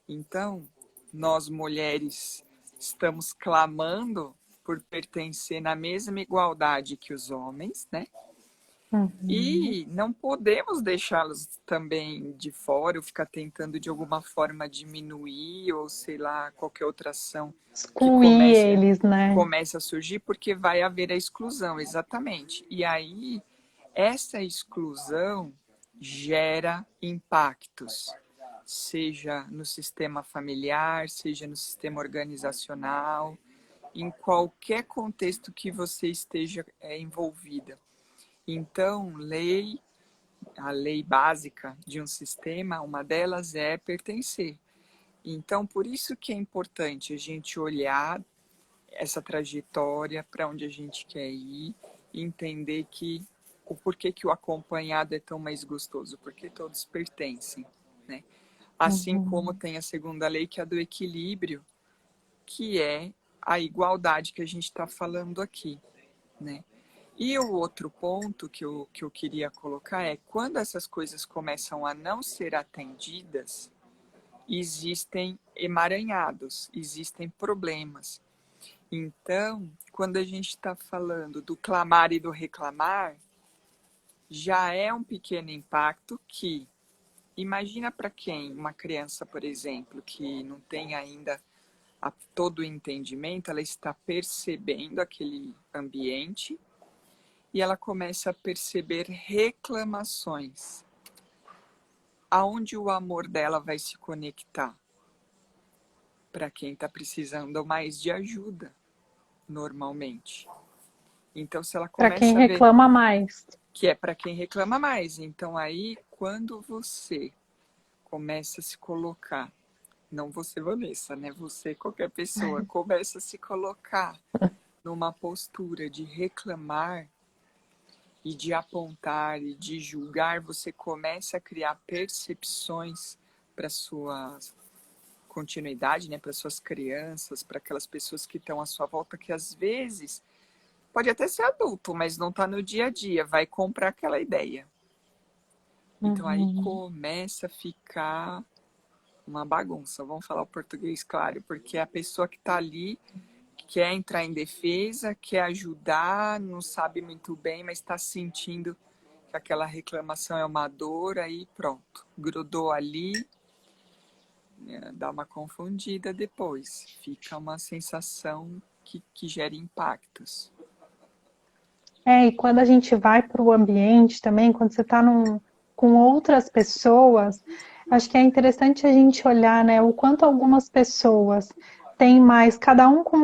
Speaker 2: Então, nós mulheres estamos clamando por pertencer na mesma igualdade que os homens, né?
Speaker 1: uhum.
Speaker 2: E não podemos deixá-los também de fora ou ficar tentando de alguma forma diminuir ou sei lá, qualquer outra ação que
Speaker 1: Excluir eles, né?
Speaker 2: comece a surgir, porque vai haver a exclusão, exatamente. E aí, essa exclusão gera impactos, seja no sistema familiar, seja no sistema organizacional, em qualquer contexto que você esteja envolvida. Então, a lei básica de um sistema, uma delas é pertencer. Então, por isso que é importante a gente olhar essa trajetória, para onde a gente quer ir, e entender que o porquê que o acompanhado é tão mais gostoso, porque todos pertencem, né? Assim como
Speaker 1: Uhum.
Speaker 2: tem a segunda lei, que é a do equilíbrio, que é a igualdade que a gente está falando aqui, né? E o outro ponto que eu queria colocar é quando essas coisas começam a não ser atendidas, existem emaranhados, existem problemas. Então, quando a gente está falando do clamar e do reclamar, já é um pequeno impacto que, imagina para quem, uma criança, por exemplo, que não tem ainda todo o entendimento, ela está percebendo aquele ambiente e ela começa a perceber reclamações. Aonde o amor dela vai se conectar? Para quem está precisando mais de ajuda, normalmente. Então, se ela
Speaker 1: Para quem
Speaker 2: começa a ver
Speaker 1: reclama mais.
Speaker 2: que é para quem reclama mais, então aí, quando você começa a se colocar, não você, Vanessa, né? Você, qualquer pessoa, começa a se colocar numa postura de reclamar, e de apontar e de julgar, você começa a criar percepções para sua continuidade, né, para suas crianças, para aquelas pessoas que estão à sua volta, que às vezes pode até ser adulto, mas não está no dia a dia, vai comprar aquela ideia. Então aí
Speaker 1: Uhum.
Speaker 2: começa a ficar uma bagunça, vamos falar o português claro, porque a pessoa que está ali quer entrar em defesa, quer ajudar, não sabe muito bem, mas está sentindo que aquela reclamação é uma dor, aí pronto, grudou ali, né, dá uma confundida depois, fica uma sensação que gera impactos.
Speaker 1: E quando a gente vai para o ambiente também, quando você está com outras pessoas, acho que é interessante a gente olhar, né, o quanto algumas pessoas têm mais, cada um com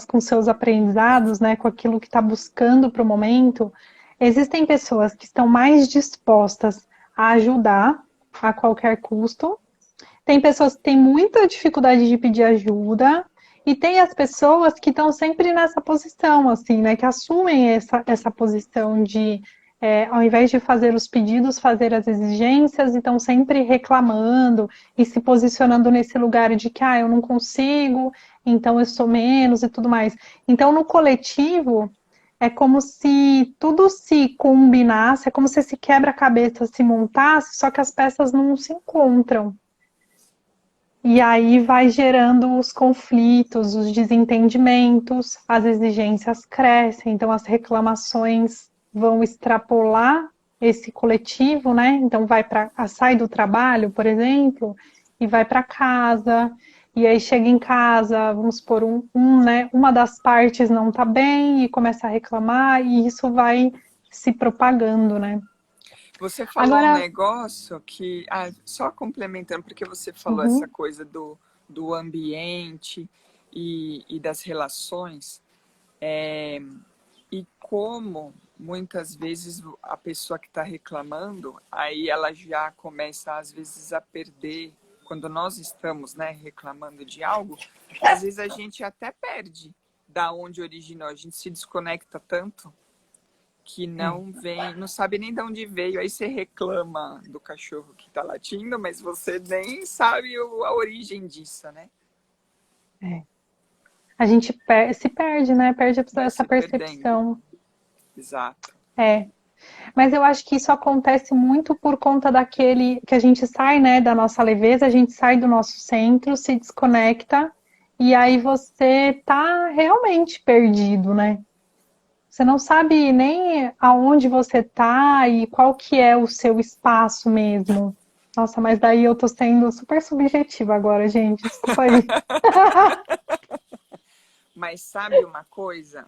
Speaker 1: com seus aprendizados, né, com aquilo que está buscando para o momento. Existem pessoas que estão mais dispostas a ajudar a qualquer custo. Tem pessoas que têm muita dificuldade de pedir ajuda, e tem as pessoas que estão sempre nessa posição, assim, né? Que assumem essa posição de, ao invés de fazer os pedidos, fazer as exigências, e estão sempre reclamando e se posicionando nesse lugar de que, eu não consigo, então eu sou menos e tudo mais. Então, no coletivo, é como se tudo se combinasse, é como se esse quebra-cabeça se montasse, só que as peças não se encontram. E aí vai gerando os conflitos, os desentendimentos, as exigências crescem, então as reclamações vão extrapolar esse coletivo, né? Então sai do trabalho, por exemplo, e vai para casa, e aí chega em casa, vamos supor, né? Uma das partes não está bem e começa a reclamar, e isso vai se propagando, né?
Speaker 2: Você falou um
Speaker 1: Agora,
Speaker 2: negócio que, só complementando, porque você falou essa
Speaker 1: uhum,
Speaker 2: coisa do ambiente e das relações, e como muitas vezes a pessoa que está reclamando, aí ela já começa às vezes a perder, quando nós estamos, né, reclamando de algo, às vezes a gente até perde da onde originou, a gente se desconecta tanto que
Speaker 1: é,
Speaker 2: não vem, não sabe nem de onde veio. Aí você reclama do cachorro que tá latindo, mas você nem sabe a origem disso, né?
Speaker 1: é. A gente se perde, né? Perde
Speaker 2: Vai
Speaker 1: essa
Speaker 2: se perdendo.
Speaker 1: percepção.
Speaker 2: Exato.
Speaker 1: É. Mas eu acho que isso acontece muito por conta daquele que a gente sai, né, da nossa leveza, a gente sai do nosso centro, se desconecta, e aí você tá realmente perdido, né? Você não sabe nem aonde você tá e qual que é o seu espaço mesmo. Nossa, mas daí eu tô sendo super subjetiva agora, gente. Desculpa aí.
Speaker 2: Mas sabe uma coisa?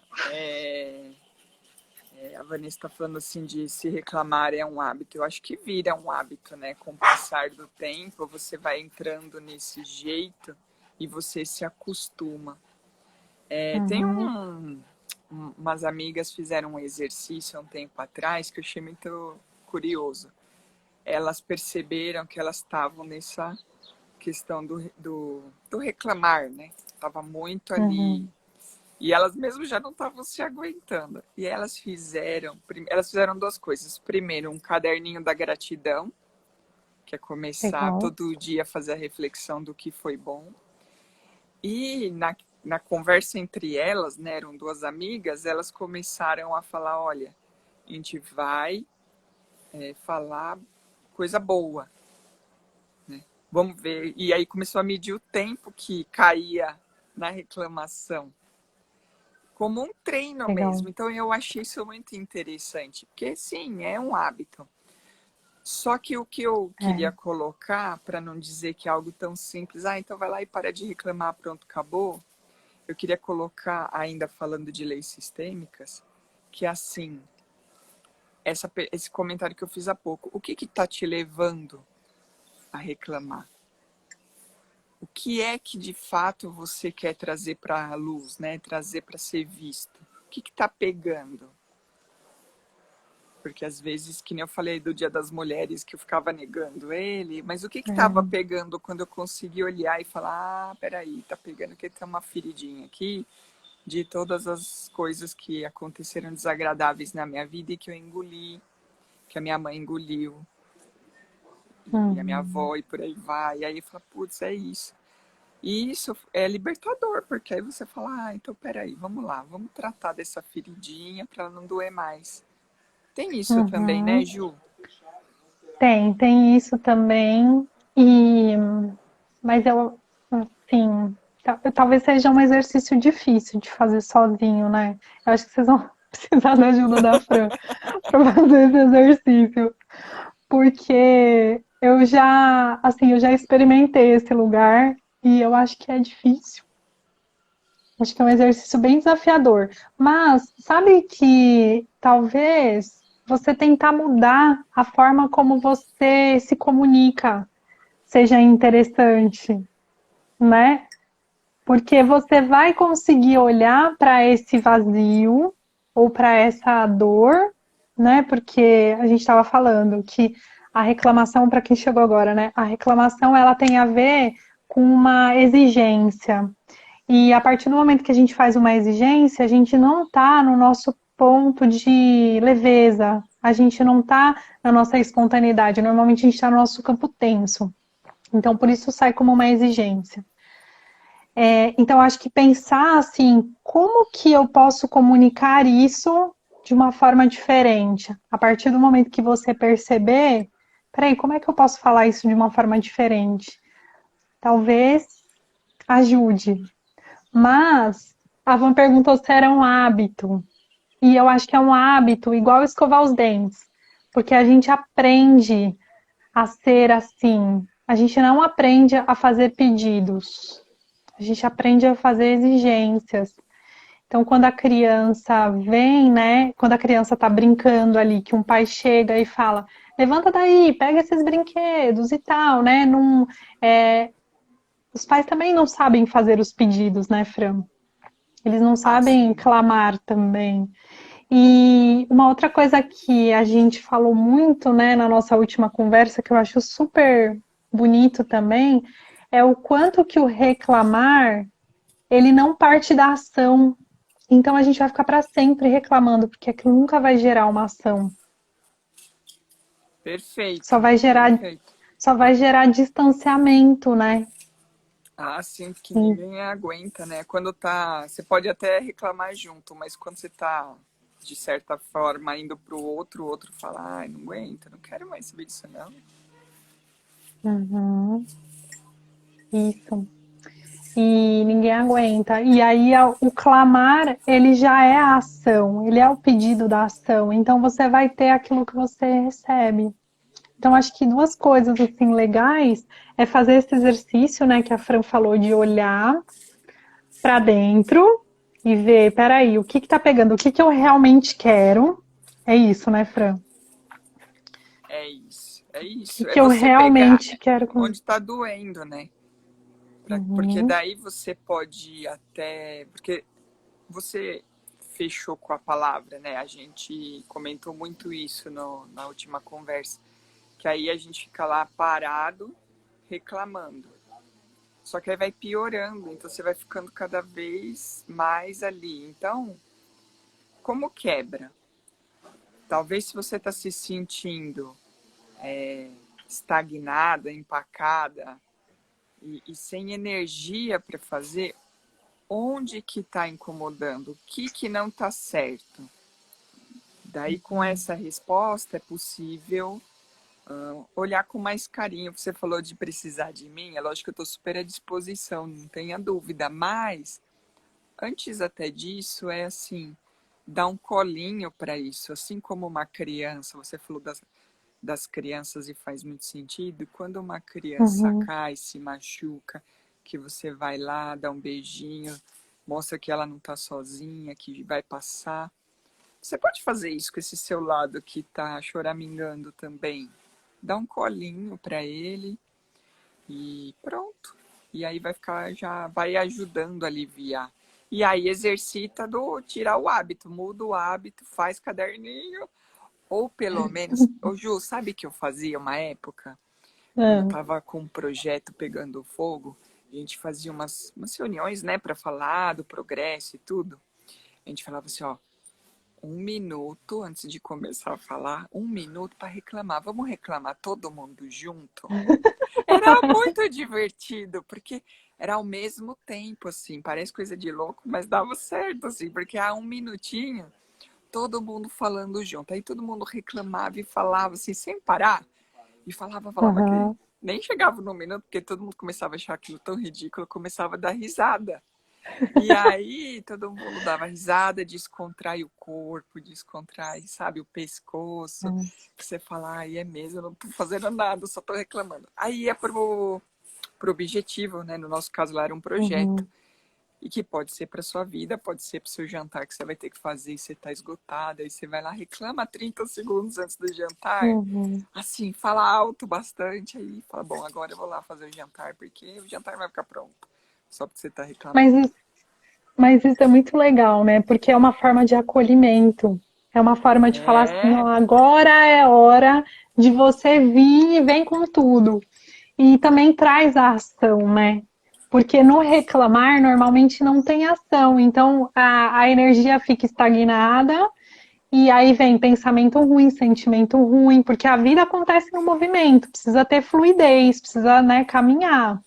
Speaker 2: A Vanessa está falando assim de se reclamar é um hábito. Eu acho que vira um hábito, né? Com o passar do tempo, você vai entrando nesse jeito e você se acostuma. Tem
Speaker 1: Uhum,
Speaker 2: umas amigas fizeram um exercício há um tempo atrás que eu achei muito curioso. Elas perceberam que elas estavam nessa questão do reclamar, né? Tava muito ali.
Speaker 1: uhum,
Speaker 2: E elas mesmo já não estavam se aguentando. E elas fizeram duas coisas. Primeiro, um caderninho da gratidão, que é começar
Speaker 1: legal.
Speaker 2: todo dia a fazer a reflexão do que foi bom. E na conversa entre elas, né, eram duas amigas, elas começaram a falar, olha, a gente vai falar coisa boa, né? Vamos ver. E aí começou a medir o tempo que caía na reclamação, como um treino mesmo.
Speaker 1: Legal.
Speaker 2: Então eu achei isso muito interessante, porque sim, é um hábito. Só que o que eu queria
Speaker 1: É.
Speaker 2: colocar, para não dizer que é algo tão simples, então vai lá e para de reclamar, pronto, acabou. Eu queria colocar, ainda falando de leis sistêmicas, que assim, esse comentário que eu fiz há pouco, o que está te levando a reclamar? O que é que de fato você quer trazer para a luz, né? Trazer para ser visto? O que está pegando? Porque às vezes, que nem eu falei do Dia das Mulheres, que eu ficava negando ele, mas o que estava
Speaker 1: É.
Speaker 2: pegando quando eu consegui olhar e falar, peraí, tá pegando que tem uma feridinha aqui de todas as coisas que aconteceram desagradáveis na minha vida e que eu engoli, que a minha mãe engoliu, e a minha
Speaker 1: Uhum.
Speaker 2: avó e por aí vai. E aí eu falo, putz, é isso. E isso é libertador, porque aí você fala, então peraí, vamos lá, vamos tratar dessa feridinha para ela não doer mais. Tem isso também, né,
Speaker 1: Uhum.
Speaker 2: Ju?
Speaker 1: Tem isso também. E, mas eu, assim, talvez seja um exercício difícil de fazer sozinho, né? Eu acho que vocês vão precisar da ajuda da Fran para fazer esse exercício, porque eu já experimentei esse lugar e eu acho que é difícil. Acho que é um exercício bem desafiador. Mas sabe que talvez você tentar mudar a forma como você se comunica seja interessante, né? Porque você vai conseguir olhar para esse vazio ou para essa dor, né? Porque a gente estava falando que a reclamação, para quem chegou agora, né? A reclamação ela tem a ver com uma exigência. E a partir do momento que a gente faz uma exigência, a gente não está no nosso ponto de leveza, a gente não está na nossa espontaneidade. Normalmente a gente está no nosso campo tenso. Então, por isso sai como uma exigência. Então, acho que pensar assim, como que eu posso comunicar isso de uma forma diferente? A partir do momento que você perceber, peraí, como é que eu posso falar isso de uma forma diferente? Talvez ajude. Mas a Van perguntou se era um hábito. E eu acho que é um hábito igual escovar os dentes. Porque a gente aprende a ser assim. A gente não aprende a fazer pedidos. A gente aprende a fazer exigências. Então, quando a criança vem, né? Quando a criança tá brincando ali, que um pai chega e fala: levanta daí, pega esses brinquedos e tal, né? Não, os pais também não sabem fazer os pedidos, né, Fran? Eles não
Speaker 2: Ah,
Speaker 1: sabem
Speaker 2: sim.
Speaker 1: clamar também. E uma outra coisa que a gente falou muito, né, na nossa última conversa, que eu acho super bonito também, é o quanto que o reclamar, ele não parte da ação. Então a gente vai ficar para sempre reclamando, porque aquilo nunca vai gerar uma ação. Só
Speaker 2: Perfeito,
Speaker 1: vai gerar,
Speaker 2: perfeito.
Speaker 1: só vai gerar distanciamento, né?
Speaker 2: Ah, sim, porque ninguém aguenta, né? Quando tá. Você pode até reclamar junto, mas quando você tá, de certa forma, indo pro outro, o outro fala, ai, não aguento, não quero mais saber disso, não.
Speaker 1: Uhum, isso. E ninguém aguenta. E aí o clamar, ele já é a ação, ele é o pedido da ação. Então você vai ter aquilo que você recebe. Então acho que duas coisas assim legais é fazer esse exercício, né, que a Fran falou de olhar para dentro e ver, peraí, o que que tá pegando? O que que eu realmente quero? É isso, né, Fran?
Speaker 2: É isso, é
Speaker 1: O que
Speaker 2: isso. É
Speaker 1: que eu
Speaker 2: você pegar
Speaker 1: realmente quero?
Speaker 2: onde tá doendo, né? Porque
Speaker 1: Uhum,
Speaker 2: daí você pode até. Porque você fechou com a palavra, né? A gente comentou muito isso na última conversa. Que aí a gente fica lá parado, reclamando. Só que aí vai piorando, então você vai ficando cada vez mais ali. Então, como quebra? Talvez se você está se sentindo estagnada, empacada e sem energia para fazer, onde que está incomodando? O que que não está certo? Daí, com essa resposta, é possível olhar com mais carinho. Você falou de precisar de mim, é lógico que eu estou super à disposição, não tenha dúvida, mas antes até disso, é assim, dar um colinho para isso, assim como uma criança, você falou das crianças e faz muito sentido, quando uma criança
Speaker 1: uhum,
Speaker 2: cai, se machuca, que você vai lá, dá um beijinho, mostra que ela não está sozinha, que vai passar. Você pode fazer isso com esse seu lado que está choramingando também. Dá um colinho para ele e pronto. E aí vai ficar, já vai ajudando a aliviar. E aí exercita do tirar o hábito, muda o hábito, faz caderninho. Ou pelo menos, ô Ju, sabe que eu fazia uma época? Quando eu
Speaker 1: é,
Speaker 2: tava com um projeto pegando fogo, a gente fazia umas reuniões, né, para falar do progresso e tudo. A gente falava assim, ó, 1 minuto antes de começar a falar, 1 minuto para reclamar. Vamos reclamar todo mundo junto? Era muito divertido, porque era ao mesmo tempo, assim, parece coisa de louco, mas dava certo, assim, porque há um minutinho, todo mundo falando junto, aí todo mundo reclamava e falava, assim, sem parar, e falava que
Speaker 1: Aham,
Speaker 2: nem chegava no minuto, porque todo mundo começava a achar aquilo tão ridículo, começava a dar risada. E aí todo mundo dava risada, descontrai o corpo, descontrai, sabe, o pescoço. Que você fala, ai, é mesmo, eu não tô fazendo nada, eu só tô reclamando. Aí ia pro objetivo, né? No nosso caso lá era um projeto.
Speaker 1: uhum,
Speaker 2: E que pode ser para sua vida, pode ser para o seu jantar que você vai ter que fazer e você tá esgotada. Aí você vai lá, reclama 30 segundos antes do jantar.
Speaker 1: uhum.
Speaker 2: Assim, fala alto bastante. Aí fala, bom, agora eu vou lá fazer o jantar, porque o jantar vai ficar pronto. Só porque você tá
Speaker 1: Mas,
Speaker 2: reclamando.
Speaker 1: mas isso é muito legal, né? Porque é uma forma de acolhimento. É uma forma de falar assim, ó,
Speaker 2: É,
Speaker 1: agora é hora de você vir e vem com tudo. E também traz a ação, né? Porque no reclamar normalmente não tem ação, então a energia fica estagnada e aí vem pensamento ruim, sentimento ruim, porque a vida acontece no movimento, precisa ter fluidez, precisa, né, caminhar.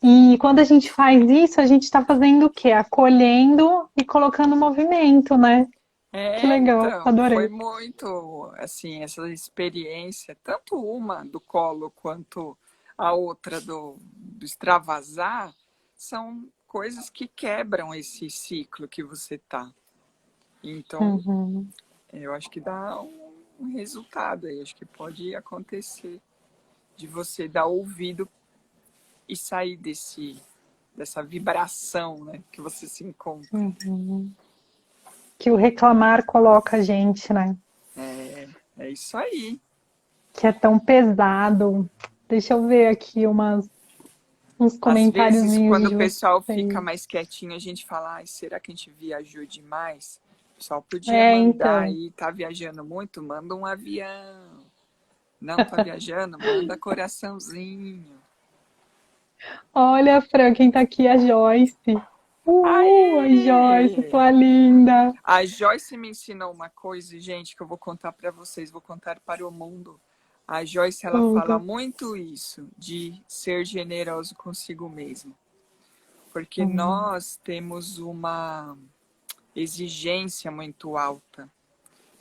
Speaker 1: E quando a gente faz isso, a gente está fazendo o quê? Acolhendo e colocando movimento, né? Que legal,
Speaker 2: então, foi
Speaker 1: adorei.
Speaker 2: muito, assim, essa experiência, tanto uma do colo quanto a outra do extravasar, são coisas que quebram esse ciclo que você tá. Então,
Speaker 1: Uhum.
Speaker 2: eu acho que dá um resultado aí, acho que pode acontecer de você dar ouvido e sair dessa vibração, né, que você se encontra.
Speaker 1: Uhum. Que o reclamar coloca a gente, né?
Speaker 2: É isso aí.
Speaker 1: Que é tão pesado. Deixa eu ver aqui uns
Speaker 2: Às vezes,
Speaker 1: comentáriozinhos
Speaker 2: quando o
Speaker 1: de
Speaker 2: pessoal fica
Speaker 1: vocês.
Speaker 2: mais quietinho, a gente fala, ai, será que a gente viajou demais? O pessoal podia
Speaker 1: É,
Speaker 2: mandar
Speaker 1: então.
Speaker 2: aí, tá viajando muito? Manda um avião. Não tá viajando? Manda coraçãozinho.
Speaker 1: Olha, Fran, quem tá aqui é a Joyce. A Joyce,
Speaker 2: Aê!
Speaker 1: sua linda.
Speaker 2: A Joyce me ensinou uma coisa, gente, que eu vou contar para vocês, vou contar para o mundo. A Joyce, ela fala
Speaker 1: Conta.
Speaker 2: muito isso, de ser generoso consigo mesmo. Porque
Speaker 1: Uhum,
Speaker 2: nós temos uma exigência muito alta.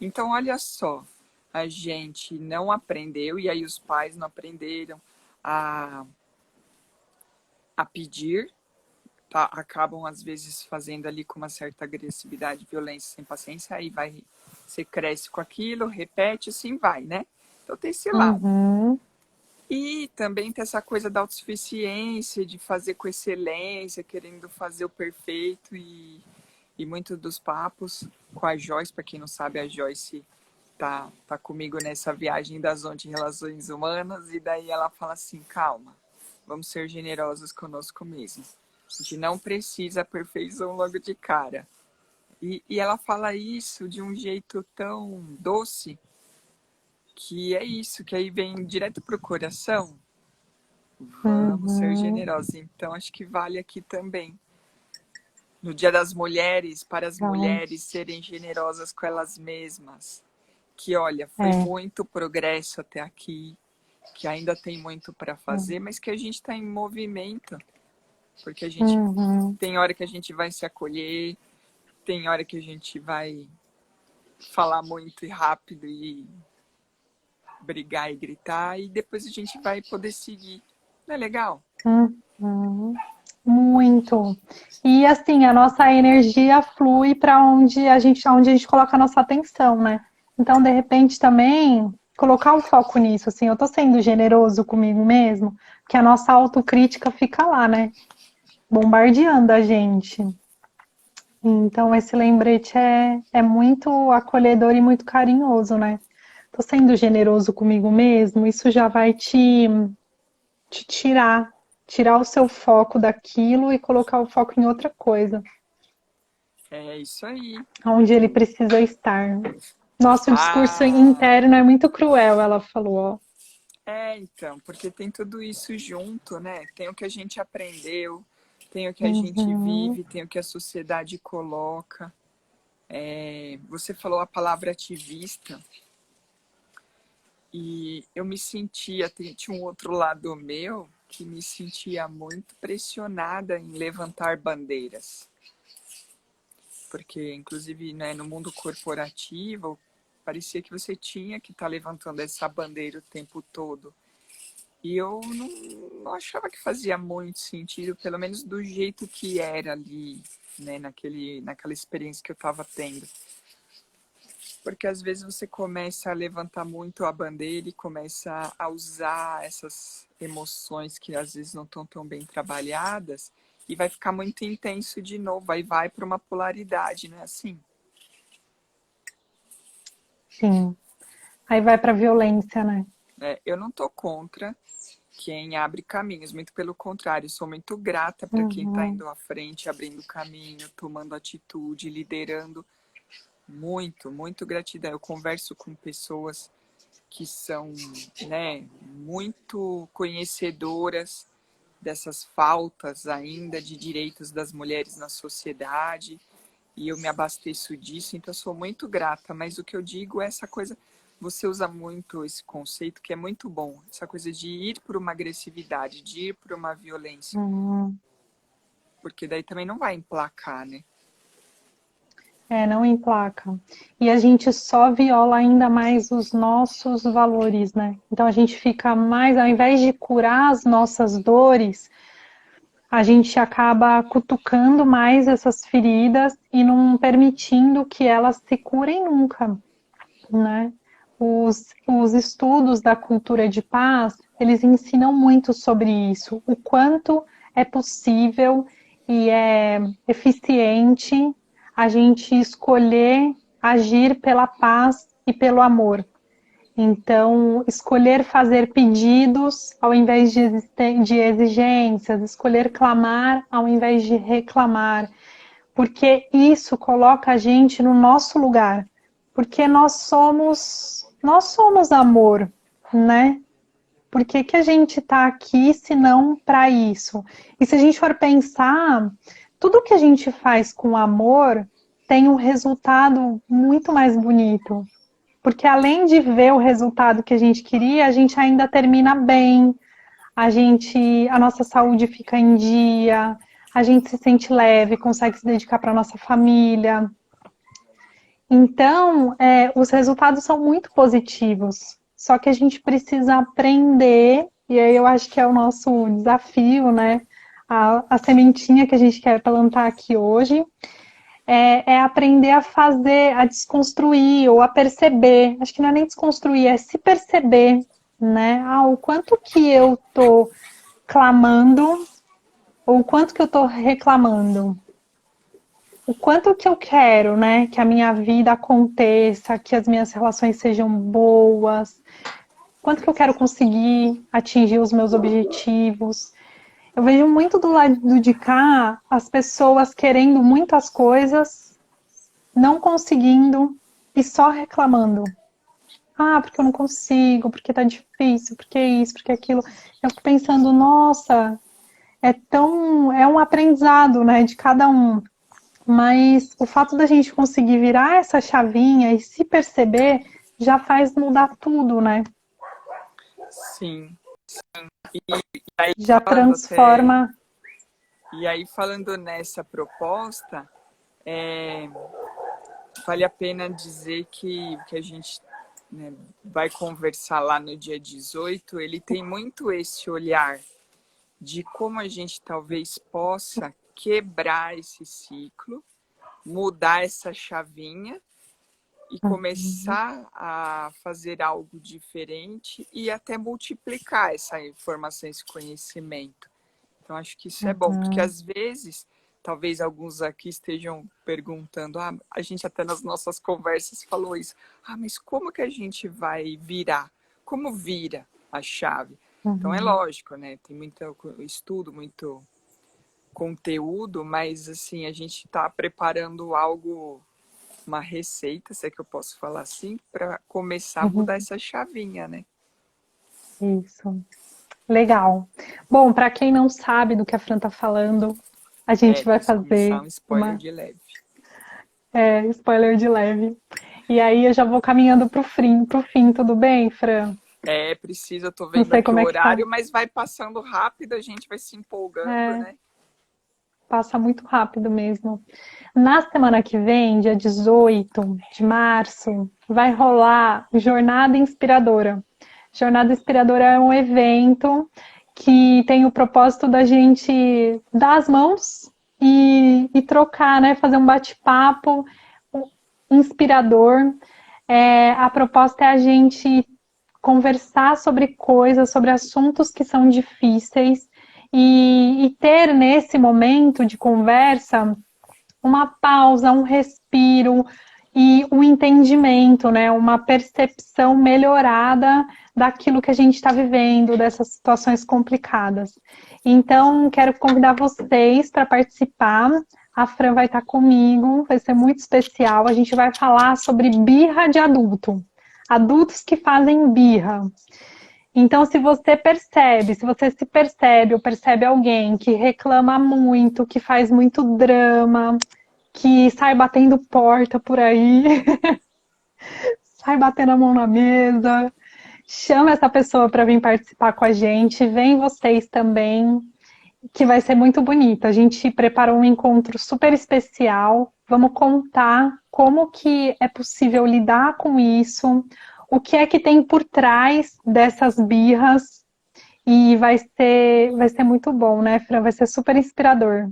Speaker 2: Então, olha só, a gente não aprendeu, e aí os pais não aprenderam a, a pedir, tá? Acabam às vezes fazendo ali com uma certa agressividade, violência, sem paciência, aí vai, você cresce com aquilo, repete, assim vai, né? Então tem esse lado.
Speaker 1: uhum,
Speaker 2: E também tem essa coisa da autossuficiência, de fazer com excelência, querendo fazer o perfeito e muitos dos papos com a Joyce, para quem não sabe, a Joyce tá comigo nessa viagem das onde relações humanas, e daí ela fala assim, calma, vamos ser generosos conosco mesmo. A gente não precisa a perfeição logo de cara. E ela fala isso de um jeito tão doce, que é isso, que aí vem direto pro coração. Vamos ser
Speaker 1: uhum.
Speaker 2: generosos. Então, acho que vale aqui também. No Dia das Mulheres, para as
Speaker 1: Então,
Speaker 2: mulheres serem generosas com elas mesmas. Que, olha, foi
Speaker 1: é.
Speaker 2: muito progresso até aqui, que ainda tem muito para fazer, mas que a gente está em movimento, porque a gente
Speaker 1: Uhum.
Speaker 2: tem hora que a gente vai se acolher, tem hora que a gente vai falar muito e rápido e brigar e gritar, e depois a gente vai poder seguir. Não é legal?
Speaker 1: Uhum. Muito. E assim, a nossa energia flui para onde a gente coloca a nossa atenção, né? Então, de repente, também colocar o foco nisso, assim, eu tô sendo generoso comigo mesmo, que a nossa autocrítica fica lá, né? Bombardeando a gente. Então, esse lembrete é muito acolhedor e muito carinhoso, né? Tô sendo generoso comigo mesmo, isso já vai te tirar o seu foco daquilo e colocar o foco em outra coisa,
Speaker 2: É isso aí.
Speaker 1: onde ele precisa estar. Nosso discurso
Speaker 2: Ah,
Speaker 1: interno é muito cruel, ela falou, ó.
Speaker 2: então, porque tem tudo isso junto, né? Tem o que a gente aprendeu, tem o que a gente
Speaker 1: Uhum,
Speaker 2: vive, tem o que a sociedade coloca. Você falou a palavra ativista e eu me sentia, tinha um outro lado meu que me sentia muito pressionada em levantar bandeiras. Porque, inclusive, né, no mundo corporativo, parecia que você tinha que estar levantando essa bandeira o tempo todo. E eu não achava que fazia muito sentido, pelo menos do jeito que era ali, né, naquela experiência que eu estava tendo. Porque às vezes você começa a levantar muito a bandeira e começa a usar essas emoções que às vezes não estão tão bem trabalhadas e vai ficar muito intenso de novo, aí vai para uma polaridade, não é assim?
Speaker 1: Sim. Aí vai para violência, né?
Speaker 2: Eu não tô contra quem abre caminhos, muito pelo contrário, sou muito grata para quem está
Speaker 1: Uhum.
Speaker 2: indo à frente, abrindo caminho, tomando atitude, liderando. Muito, muito gratidão. Eu converso com pessoas que são, né, muito conhecedoras dessas faltas ainda de direitos das mulheres na sociedade e eu me abasteço disso, então eu sou muito grata. Mas o que eu digo é essa coisa, você usa muito esse conceito que é muito bom, essa coisa de ir por uma agressividade, de ir por uma violência,
Speaker 1: Uhum.
Speaker 2: porque daí também não vai emplacar, né?
Speaker 1: Não emplaca. E a gente só viola ainda mais os nossos valores, né? Então a gente fica mais, ao invés de curar as nossas dores, a gente acaba cutucando mais essas feridas e não permitindo que elas se curem nunca, né? Os estudos da cultura de paz, eles ensinam muito sobre isso, o quanto é possível e é eficiente a gente escolher agir pela paz e pelo amor. Então, escolher fazer pedidos ao invés de exigências, escolher clamar ao invés de reclamar, porque isso coloca a gente no nosso lugar, porque nós somos amor, né? Por que que a gente está aqui se não para isso? E se a gente for pensar, tudo que a gente faz com amor tem um resultado muito mais bonito. Porque além de ver o resultado que a gente queria, a gente ainda termina bem, a nossa saúde fica em dia, a gente se sente leve, consegue se dedicar para a nossa família. Então, os resultados são muito positivos. Só que a gente precisa aprender, e aí eu acho que é o nosso desafio, né? A sementinha que a gente quer plantar aqui hoje é aprender a fazer, a desconstruir ou a perceber. Acho que não é nem desconstruir, é se perceber, né? O quanto que eu tô clamando ou o quanto que eu tô reclamando. O quanto que eu quero, né, que a minha vida aconteça, que as minhas relações sejam boas, quanto que eu quero conseguir atingir os meus objetivos. Eu vejo muito do lado de cá as pessoas querendo muitas coisas, não conseguindo e só reclamando. Porque eu não consigo, porque tá difícil, porque isso, porque aquilo. Eu fico pensando, nossa, é um aprendizado, né, de cada um. Mas o fato da gente conseguir virar essa chavinha e se perceber já faz mudar tudo, né?
Speaker 2: Sim. E aí
Speaker 1: Já
Speaker 2: falando até,
Speaker 1: transforma.
Speaker 2: e aí falando nessa proposta, vale a pena dizer que a gente, né, vai conversar lá no dia 18, ele tem muito esse olhar de como a gente talvez possa quebrar esse ciclo, mudar essa chavinha e começar a fazer algo diferente e até multiplicar essa informação, esse conhecimento. Então, acho que isso é bom, porque às vezes, talvez alguns aqui estejam perguntando, a gente até nas nossas conversas falou isso, mas como que a gente vai virar? Como vira a chave? Então, é lógico, né? Tem muito estudo, muito conteúdo, mas assim, a gente está preparando algo, uma receita, se é que eu posso falar assim, para começar a mudar essa chavinha, né?
Speaker 1: Isso. Legal. Bom, para quem não sabe do que a Fran está falando, a gente vai
Speaker 2: Vamos começar
Speaker 1: fazer
Speaker 2: um spoiler
Speaker 1: uma
Speaker 2: de leve.
Speaker 1: spoiler de leve. E aí eu já vou caminhando para o fim, tudo bem, Fran?
Speaker 2: É, precisa, eu tô
Speaker 1: Não
Speaker 2: vendo
Speaker 1: sei
Speaker 2: aqui
Speaker 1: como
Speaker 2: o
Speaker 1: é que tá.
Speaker 2: horário, mas vai passando rápido, a gente vai se empolgando,
Speaker 1: É,
Speaker 2: né?
Speaker 1: passa muito rápido mesmo. Na semana que vem, dia 18 de março, vai rolar Jornada Inspiradora. Jornada Inspiradora é um evento que tem o propósito da gente dar as mãos e trocar, né? Fazer um bate-papo inspirador. A proposta é a gente conversar sobre coisas, sobre assuntos que são difíceis e ter nesse momento de conversa uma pausa, um respiro e um entendimento, né? Uma percepção melhorada daquilo que a gente está vivendo, dessas situações complicadas. Então, quero convidar vocês para participar. A Fran vai estar comigo, vai ser muito especial. A gente vai falar sobre birra de adulto. Adultos que fazem birra. Então, se você percebe, se você se percebe ou percebe alguém que reclama muito, que faz muito drama, que sai batendo porta por aí, sai batendo a mão na mesa, chama essa pessoa para vir participar com a gente, vem vocês também, que vai ser muito bonito. A gente preparou um encontro super especial. Vamos contar como que é possível lidar com isso, o que é que tem por trás dessas birras. E vai ser muito bom, né, Fran? Vai ser super inspirador.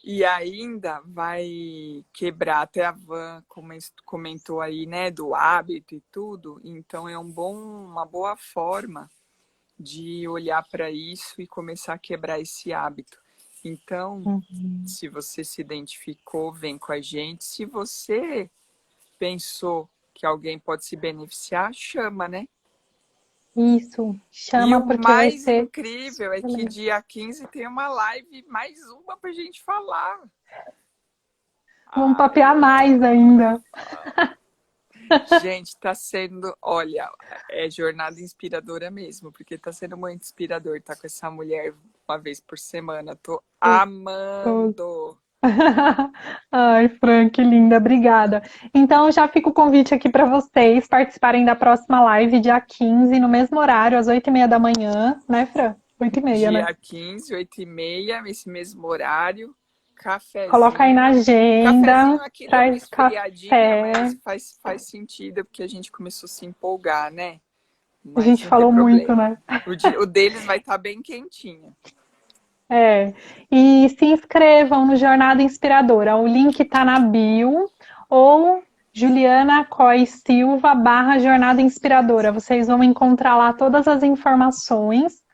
Speaker 2: E ainda vai quebrar, até a Van comentou aí, né, do hábito e tudo. Então é uma boa forma de olhar para isso e começar a quebrar esse hábito. Então, se você se identificou, vem com a gente. Se você pensou que alguém pode se beneficiar, chama, né?
Speaker 1: Isso,
Speaker 2: E
Speaker 1: chama
Speaker 2: o
Speaker 1: porque vai
Speaker 2: mais
Speaker 1: ser
Speaker 2: incrível é que
Speaker 1: excelente.
Speaker 2: dia 15 tem uma live, mais uma pra gente falar.
Speaker 1: Vamos
Speaker 2: Ai,
Speaker 1: papear mais ainda.
Speaker 2: gente, tá sendo, olha, é jornada inspiradora mesmo, porque tá sendo muito inspirador estar com essa mulher uma vez por semana. Tô
Speaker 1: Gostoso.
Speaker 2: amando.
Speaker 1: Ai, Fran, que linda, obrigada. Então, já fica o convite aqui para vocês participarem da próxima live, dia 15, no mesmo horário, às 8h30 da manhã, né, Fran? 8h30, né?
Speaker 2: Dia 15, 8h30, esse mesmo horário.
Speaker 1: Coloca aí na
Speaker 2: Cafezinho.
Speaker 1: agenda,
Speaker 2: Cafezinho aqui deu uma
Speaker 1: traz
Speaker 2: esfriadinha,
Speaker 1: café.
Speaker 2: mas faz sentido, porque a gente começou a se empolgar, né?
Speaker 1: A
Speaker 2: Mas
Speaker 1: gente
Speaker 2: não tem
Speaker 1: falou muito,
Speaker 2: problema.
Speaker 1: né?
Speaker 2: O deles vai estar bem quentinho.
Speaker 1: É. E se inscrevam no Jornada Inspiradora. O link está na bio ou Juliana Coy Silva /Jornada Inspiradora. Vocês vão encontrar lá todas as informações.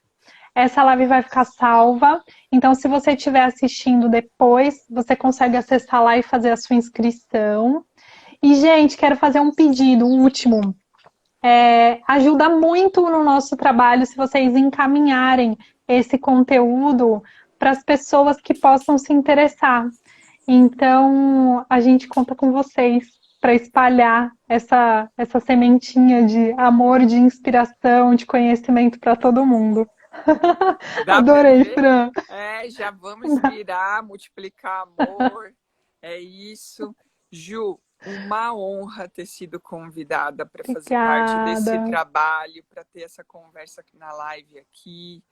Speaker 1: Essa live vai ficar salva. Então, se você estiver assistindo depois, você consegue acessar lá e fazer a sua inscrição. E, gente, quero fazer um pedido, um último. Ajuda muito no nosso trabalho se vocês encaminharem esse conteúdo para as pessoas que possam se interessar. Então, a gente conta com vocês para espalhar essa sementinha de amor, de inspiração, de conhecimento para todo mundo.
Speaker 2: Dá para
Speaker 1: Adorei,
Speaker 2: ver?
Speaker 1: Fran.
Speaker 2: É, já vamos inspirar, multiplicar amor. É isso. Ju, uma honra ter sido convidada para fazer parte desse
Speaker 1: Obrigada.
Speaker 2: trabalho, para ter essa conversa aqui na live aqui.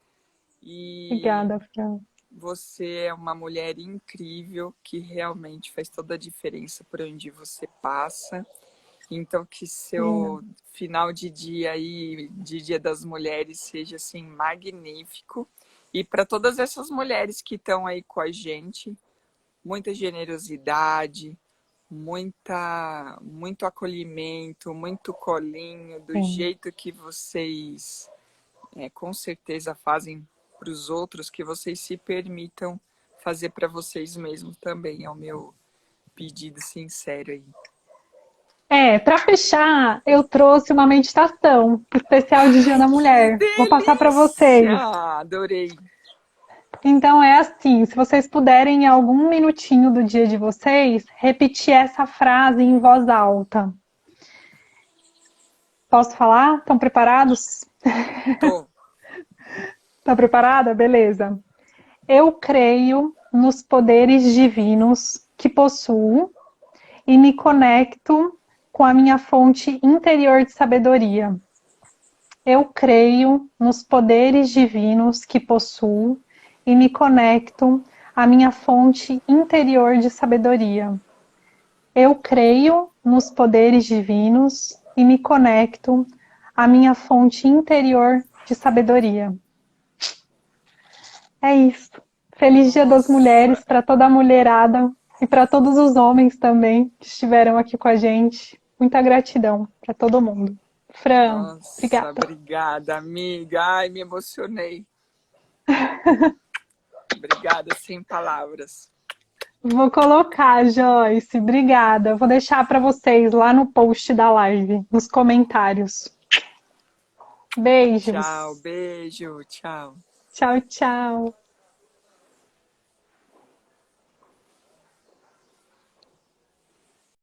Speaker 2: E
Speaker 1: Obrigada, Fran.
Speaker 2: você é uma mulher incrível que realmente faz toda a diferença por onde você passa. Então, que seu final de dia aí, de Dia das Mulheres, seja assim magnífico. E para todas essas mulheres que estão aí com a gente, muita generosidade, muito acolhimento, muito colinho, do
Speaker 1: Sim.
Speaker 2: jeito que vocês com certeza fazem para os outros, que vocês se permitam fazer para vocês mesmos também. É o meu pedido sincero aí.
Speaker 1: Para fechar, eu trouxe uma meditação especial de Dia
Speaker 2: Ai,
Speaker 1: da
Speaker 2: que
Speaker 1: Mulher. Vou passar para
Speaker 2: delícia!
Speaker 1: vocês.
Speaker 2: Adorei.
Speaker 1: Então é assim, se vocês puderem em algum minutinho do dia de vocês, repetir essa frase em voz alta. Posso falar? Estão preparados?
Speaker 2: Tô.
Speaker 1: Tá preparada? Beleza. Eu creio nos poderes divinos que possuo e me conecto com a minha fonte interior de sabedoria. Eu creio nos poderes divinos que possuo e me conecto à minha fonte interior de sabedoria. Eu creio nos poderes divinos e me conecto à minha fonte interior de sabedoria. É isso. Feliz Dia das Mulheres
Speaker 2: Nossa,
Speaker 1: para toda a mulherada e para todos os homens também que estiveram aqui com a gente. Muita gratidão para todo mundo. Fran,
Speaker 2: nossa,
Speaker 1: obrigada.
Speaker 2: obrigada, amiga. Ai, me emocionei. Obrigada, sem palavras.
Speaker 1: Vou colocar, Joyce. Obrigada. Vou deixar para vocês lá no post da live, nos comentários. Beijos.
Speaker 2: Tchau, beijo, tchau.
Speaker 1: Tchau, tchau.